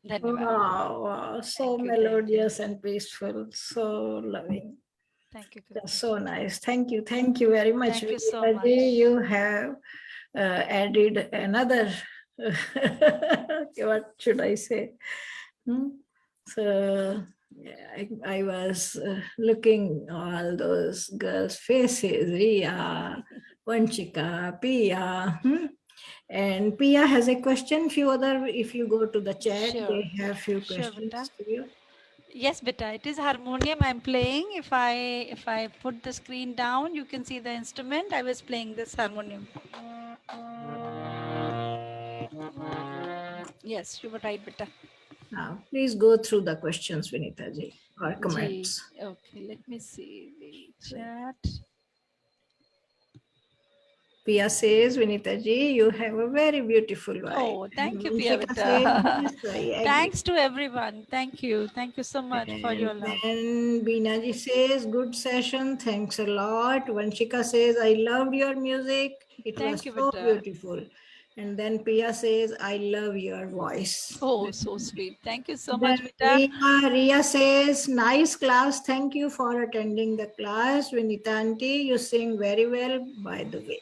[SPEAKER 2] धन्यवाद।
[SPEAKER 1] Wow, wow, so
[SPEAKER 2] Thank you, thank you.
[SPEAKER 1] melodious and peaceful, so loving.
[SPEAKER 2] Thank you,
[SPEAKER 1] That's
[SPEAKER 2] Guruji.
[SPEAKER 1] so nice. Thank you very much.
[SPEAKER 2] Thank you so
[SPEAKER 1] Vinita ji.
[SPEAKER 2] much.
[SPEAKER 1] You have added another, what should I say? So yeah, I was looking all those girls' faces, Ria, Vanchika, Pia. And Pia has a question. Few other, if you go to the chat,
[SPEAKER 2] Sure.
[SPEAKER 1] they have few
[SPEAKER 2] Sure,
[SPEAKER 1] questions
[SPEAKER 2] beta.
[SPEAKER 1] to you.
[SPEAKER 2] Yes, beta. It is harmonium I'm playing. If I put the screen down, you can see the instrument. I was playing this harmonium. Yes, you were right, beta.
[SPEAKER 1] Now, please go through the questions, Vinita ji, or
[SPEAKER 2] Ji.
[SPEAKER 1] comments.
[SPEAKER 2] Okay, let me see the chat.
[SPEAKER 1] Pia says, Vinita ji, you have a very beautiful voice.
[SPEAKER 2] Oh, thank you, Pia
[SPEAKER 1] Vanshika
[SPEAKER 2] beta.
[SPEAKER 1] says, yes, I agree.
[SPEAKER 2] Thanks to everyone. Thank you. Thank you so much for your
[SPEAKER 1] And
[SPEAKER 2] love.
[SPEAKER 1] then Beena ji says, good session. Thanks a lot. Vanshika says, I loved your music. It
[SPEAKER 2] Thank
[SPEAKER 1] was
[SPEAKER 2] you,
[SPEAKER 1] so
[SPEAKER 2] beta.
[SPEAKER 1] beautiful. And then Pia says, I love your voice.
[SPEAKER 2] Oh, so sweet. Thank you so
[SPEAKER 1] Then
[SPEAKER 2] much, beta.
[SPEAKER 1] Ria says, nice class. Thank you for attending the class. Vinita aunty, you sing very well, by the way.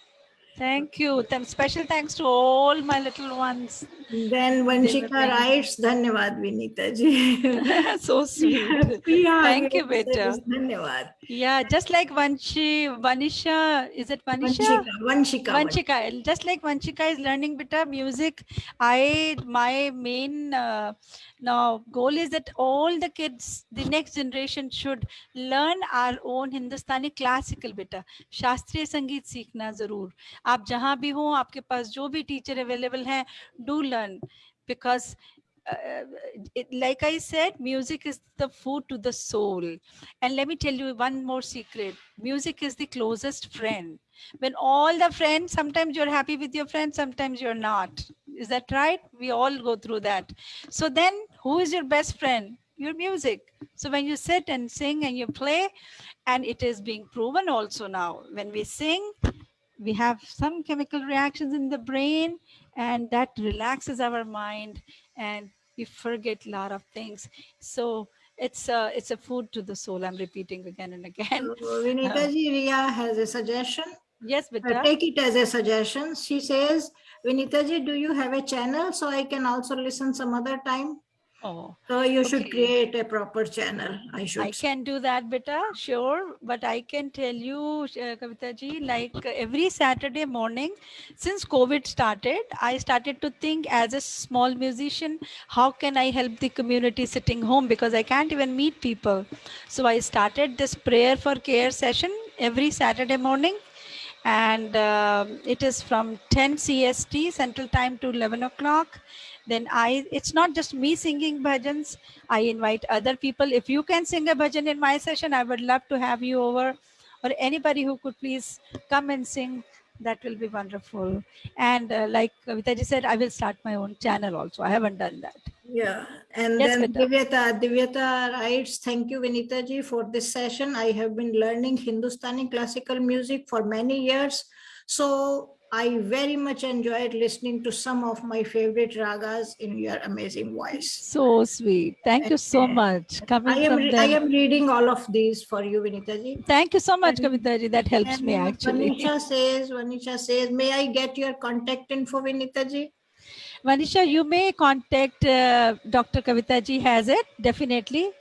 [SPEAKER 2] Thank you. Special thanks to all my little ones.
[SPEAKER 1] Then Vanshika writes, Dhanyavad Vinita ji.
[SPEAKER 2] So sweet.
[SPEAKER 1] Pia
[SPEAKER 2] Thank you,
[SPEAKER 1] again
[SPEAKER 2] beta.
[SPEAKER 1] says, Dhanyavad.
[SPEAKER 2] Yeah, just like Vanisha, is it Vanisha? Vanchika. Just like Vanchika is learning beta music, my main now goal is that all the kids, the next generation should learn our own Hindustani classical beta. शास्त्रीय संगीत सीखना जरूर. आप जहाँ भी हो, आपके पास जो भी teacher available है, do learn, because like I said, music is the food to the soul. And let me tell you one more secret. Music is the closest friend. When all the friends, sometimes you're happy with your friends, sometimes you're not. Is that right? We all go through that. So then who is your best friend? Your music. So when you sit and sing and you play, and it is being proven also now, when we sing, we have some chemical reactions in the brain, and that relaxes our mind and we forget a lot of things. So it's a food to the soul. I'm repeating again and again.
[SPEAKER 1] So, Vinita ji, Riya has a suggestion.
[SPEAKER 2] Yes, beta.
[SPEAKER 1] Take it as a suggestion. She says, Vinita ji, do you have a channel so I can also listen some other time?
[SPEAKER 2] Oh,
[SPEAKER 1] So you should
[SPEAKER 2] okay.
[SPEAKER 1] create a proper channel. I should.
[SPEAKER 2] I can do that, beta, sure. But I can tell you, Kavita ji, like every Saturday morning, since COVID started, I started to think as a small musician, how can I help the community sitting home because I can't even meet people. So I started this prayer for care session every Saturday morning. And it is from 10 CST Central Time to 11 o'clock. Then it's not just me singing bhajans. I invite other people. If you can sing a bhajan in my session, I would love to have you over, or anybody who could please come and sing. That will be wonderful. And like Kavita ji said, I will start my own channel also. I haven't done that.
[SPEAKER 1] Yeah, and
[SPEAKER 2] Yes,
[SPEAKER 1] then
[SPEAKER 2] beta.
[SPEAKER 1] Divyata writes, thank you, Vinita ji, for this session. I have been learning Hindustani classical music for many years. So I very much enjoyed listening to some of my favorite ragas in your amazing voice.
[SPEAKER 2] So sweet. Thank you so much. Coming from
[SPEAKER 1] I
[SPEAKER 2] them.
[SPEAKER 1] am reading all of these for you, Vinita ji.
[SPEAKER 2] Thank you so much,
[SPEAKER 1] And-
[SPEAKER 2] Kavita ji. That helps me
[SPEAKER 1] And
[SPEAKER 2] actually.
[SPEAKER 1] Vanisha says, may I get your contact info, Vinita ji?
[SPEAKER 2] Vanisha, you may contact Dr. Kavita ji has it, definitely.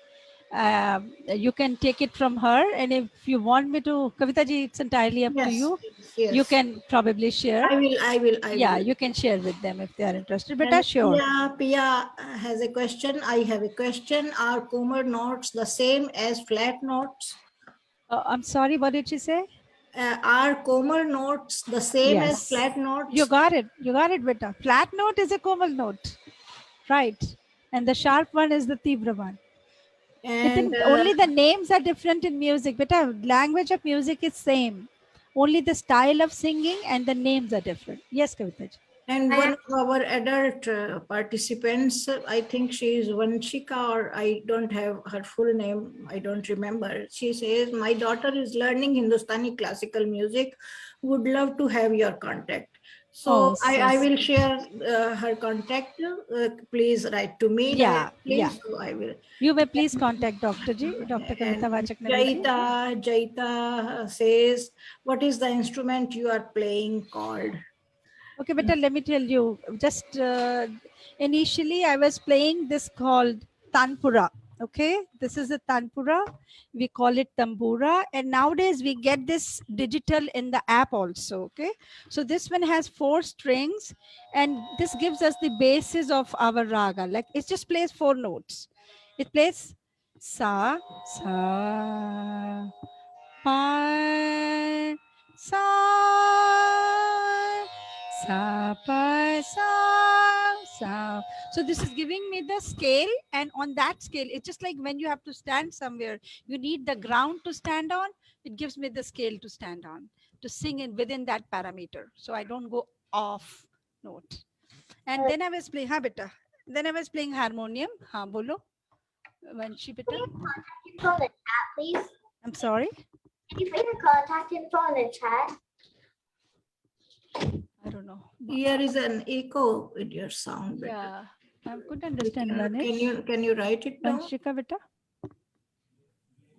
[SPEAKER 2] You can take it from her. And if you want me to, Kavita ji, it's entirely up to you.
[SPEAKER 1] Yes.
[SPEAKER 2] You can probably share.
[SPEAKER 1] I will.
[SPEAKER 2] Yeah, you can share with them if they are interested. But
[SPEAKER 1] And
[SPEAKER 2] sure.
[SPEAKER 1] Pia has a question. I have a question. Are Kumar notes the same as flat notes?
[SPEAKER 2] I'm sorry, what did she say?
[SPEAKER 1] Are Kumar notes the same as
[SPEAKER 2] Yes.
[SPEAKER 1] flat notes?
[SPEAKER 2] You got it, beta. Flat note is a komal note. Right. And the sharp one is the tibra one.
[SPEAKER 1] And
[SPEAKER 2] Only the names are different in music, but language of music is same. Only the style of singing and the names are different. Yes, Kavita ji.
[SPEAKER 1] and one of our adult participants, I think she is Vanshika, or I don't have her full name. I don't remember. She says, my daughter is learning Hindustani classical music. Would love to have your contact. So I will share her contact. Please write to me.
[SPEAKER 2] Yeah, yeah.
[SPEAKER 1] So I will.
[SPEAKER 2] You may please contact Dr. Ji, Dr. Kavita Vachak Navedi.
[SPEAKER 1] Jaita says, what is the instrument you are playing called?
[SPEAKER 2] Okay, beta, let me tell you. Just initially, I was playing this called Tanpura. Okay, this is a Tanpura. We call it Tambura. And nowadays, we get this digital in the app also. Okay, so this one has 4 strings, and this gives us the basis of our raga. Like it just plays 4 notes. It plays sa, sa, pa, sa, sa, pa, sa. So this is giving me the scale, and on that scale, it's just like when you have to stand somewhere, you need the ground to stand on. It gives me the scale to stand on, to sing in within that parameter. So I don't go off note. And then I was playing, beta. Then I was playing harmonium. Bolo. Vanshi, beta.
[SPEAKER 5] Can you contact info in the chat, please?
[SPEAKER 2] I'm sorry.
[SPEAKER 5] Can you put your contact info in the chat?
[SPEAKER 2] I don't know.
[SPEAKER 1] Here is an echo in your sound. Beta.
[SPEAKER 2] Yeah, I couldn't understand. Vanish.
[SPEAKER 1] Can you write it down?
[SPEAKER 2] Vanshika, beta.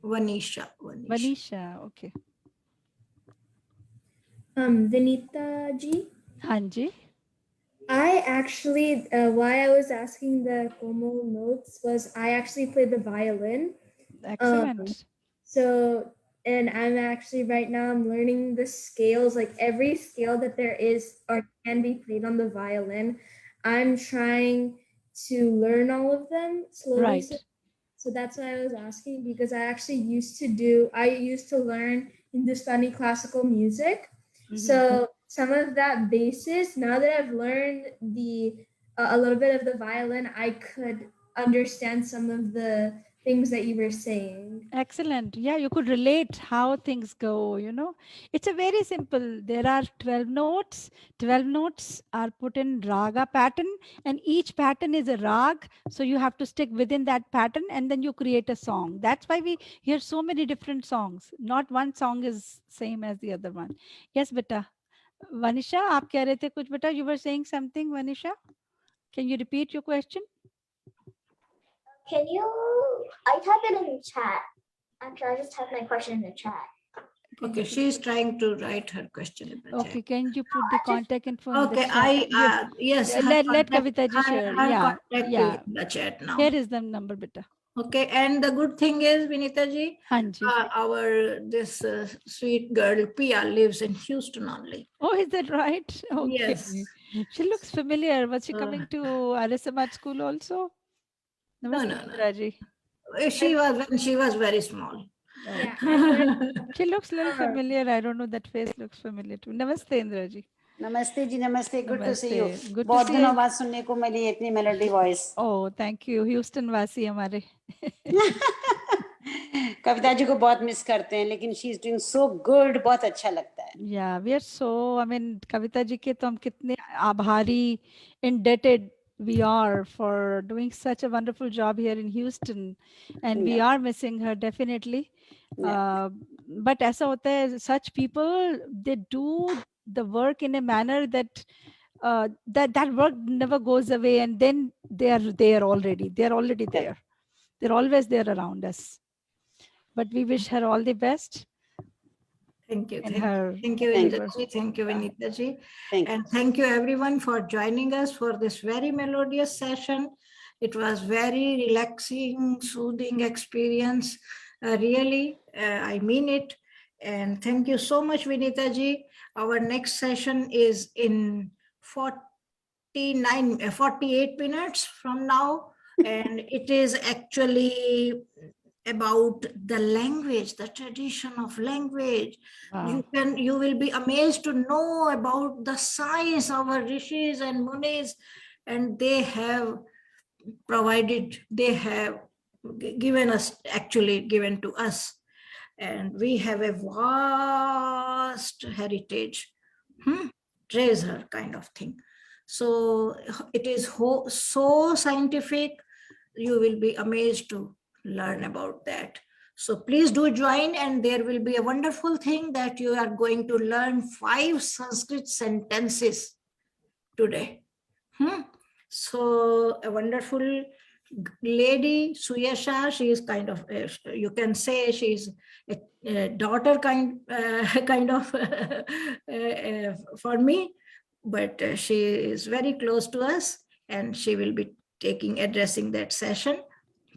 [SPEAKER 1] Vanisha.
[SPEAKER 2] Vanisha, okay.
[SPEAKER 3] Vinita ji,
[SPEAKER 2] Hanji.
[SPEAKER 3] I actually, why I was asking the Como notes was I actually play the violin.
[SPEAKER 2] Excellent.
[SPEAKER 3] So, and I'm actually right now I'm learning the scales, like every scale that there is or can be played on the violin. I'm trying to learn all of them slowly.
[SPEAKER 2] Right.
[SPEAKER 3] So that's why I was asking, because I actually used to learn Hindustani classical music. So some of that basis, now that I've learned a little bit of the violin, I could understand some of the things that you were saying.
[SPEAKER 2] Excellent. Yeah, you could relate how things go, you know. It's a very simple. There are 12 notes. 12 notes are put in raga pattern, and each pattern is a rag. So you have to stick within that pattern, and then you create a song. That's why we hear so many different songs. Not one song is same as the other one. Yes, beta. Vanisha, आप कह रहे थे कुछ बेटा? You were saying something, Vanisha? Can you repeat your question?
[SPEAKER 5] Can you? I type it in the chat. Actually, I just typed my question in the chat.
[SPEAKER 1] Okay, she is trying to write her question in the
[SPEAKER 2] Okay,
[SPEAKER 1] chat.
[SPEAKER 2] can you put the contact info in the
[SPEAKER 1] Okay,
[SPEAKER 2] chat?
[SPEAKER 1] yes. her
[SPEAKER 2] Let
[SPEAKER 1] contact-
[SPEAKER 2] Kavita ji
[SPEAKER 1] her-
[SPEAKER 2] share.
[SPEAKER 1] her
[SPEAKER 2] Yeah,
[SPEAKER 1] contact
[SPEAKER 2] yeah.
[SPEAKER 1] is in the chat now.
[SPEAKER 2] Here is the number, beta.
[SPEAKER 1] Okay, and the good thing is, Vinita ji,
[SPEAKER 2] Hanji.
[SPEAKER 1] this sweet girl Pia lives in Houston only.
[SPEAKER 2] Oh, is that right? Okay.
[SPEAKER 1] Yes.
[SPEAKER 2] She looks familiar. Was she
[SPEAKER 1] Uh,
[SPEAKER 2] coming to Arisamat school also?
[SPEAKER 1] No,
[SPEAKER 2] Namaste,
[SPEAKER 1] no, no.
[SPEAKER 2] Indra ji.
[SPEAKER 1] She was when she was very small.
[SPEAKER 2] Oh.
[SPEAKER 3] Yeah, I went
[SPEAKER 2] She looks a little
[SPEAKER 3] her.
[SPEAKER 2] familiar. I don't know. That face looks familiar too. Namaste, Indra ji.
[SPEAKER 6] नमस्ते जी नमस्ते good to see you
[SPEAKER 2] Namaste. Good to
[SPEAKER 6] बहुत
[SPEAKER 2] see
[SPEAKER 6] दिनों
[SPEAKER 2] you.
[SPEAKER 6] बाद सुनने को मिली इतनी melody voice
[SPEAKER 2] Oh, thank you. Houston वासी हमारे.
[SPEAKER 6] कविता जी को बहुत मिस करते हैं लेकिन she is doing so good बहुत अच्छा लगता है
[SPEAKER 2] Yeah, we are so, I mean, Kavita ji के तो हम कितने आभारी, indebted we are for doing such a wonderful job here in Houston, and we
[SPEAKER 6] Yeah.
[SPEAKER 2] are missing her definitely.
[SPEAKER 6] Yeah.
[SPEAKER 2] But ऐसा होता है, such people, they do the work in a manner that that work never goes away, and then they are there already. They are already
[SPEAKER 6] Yeah.
[SPEAKER 2] there. They're always there around us. But we wish her all the best
[SPEAKER 1] Thank you.
[SPEAKER 2] in
[SPEAKER 1] Thank
[SPEAKER 2] her.
[SPEAKER 1] you. Thank you,
[SPEAKER 6] Thank
[SPEAKER 1] Indra ji. Thank you, Vinita ji.
[SPEAKER 6] Thank
[SPEAKER 1] And thank you everyone for joining us for this very melodious session. It was very relaxing, soothing experience. Really, I mean it. And thank you so much, Vinita ji. Our next session is in 48 minutes from now. And it is actually about the language, the tradition of language.
[SPEAKER 2] Wow.
[SPEAKER 1] You will be amazed to know about the science of our rishis and munis, and they have provided, they have given to us, and we have a vast heritage, treasure kind of thing. So it is so scientific, you will be amazed to learn about that. So please do join, and there will be a wonderful thing that you are going to learn 5 Sanskrit sentences today. So a wonderful lady, Suyasha, she is kind of, you can say she's a daughter kind of for me, but she is very close to us, and she will be addressing that session.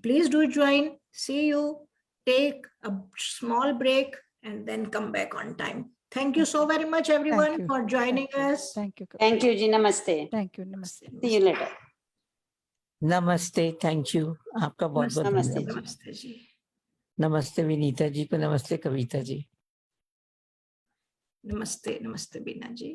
[SPEAKER 1] Please do join. See you. Take a small break and then come back on time. Thank you so very much, everyone,
[SPEAKER 2] you.
[SPEAKER 1] for joining us.
[SPEAKER 2] Thank you.
[SPEAKER 6] Thank you जी नमस्ते
[SPEAKER 2] Thank you. Namaste.
[SPEAKER 6] See you later
[SPEAKER 7] नमस्ते, thank you. आपका बहुत बहुत
[SPEAKER 6] नमस्ते
[SPEAKER 7] धन्यवाद।
[SPEAKER 6] जी।
[SPEAKER 1] नमस्ते जी।
[SPEAKER 7] नमस्ते विनीता जी को, नमस्ते कविता जी।
[SPEAKER 1] नमस्ते, नमस्ते बीना जी।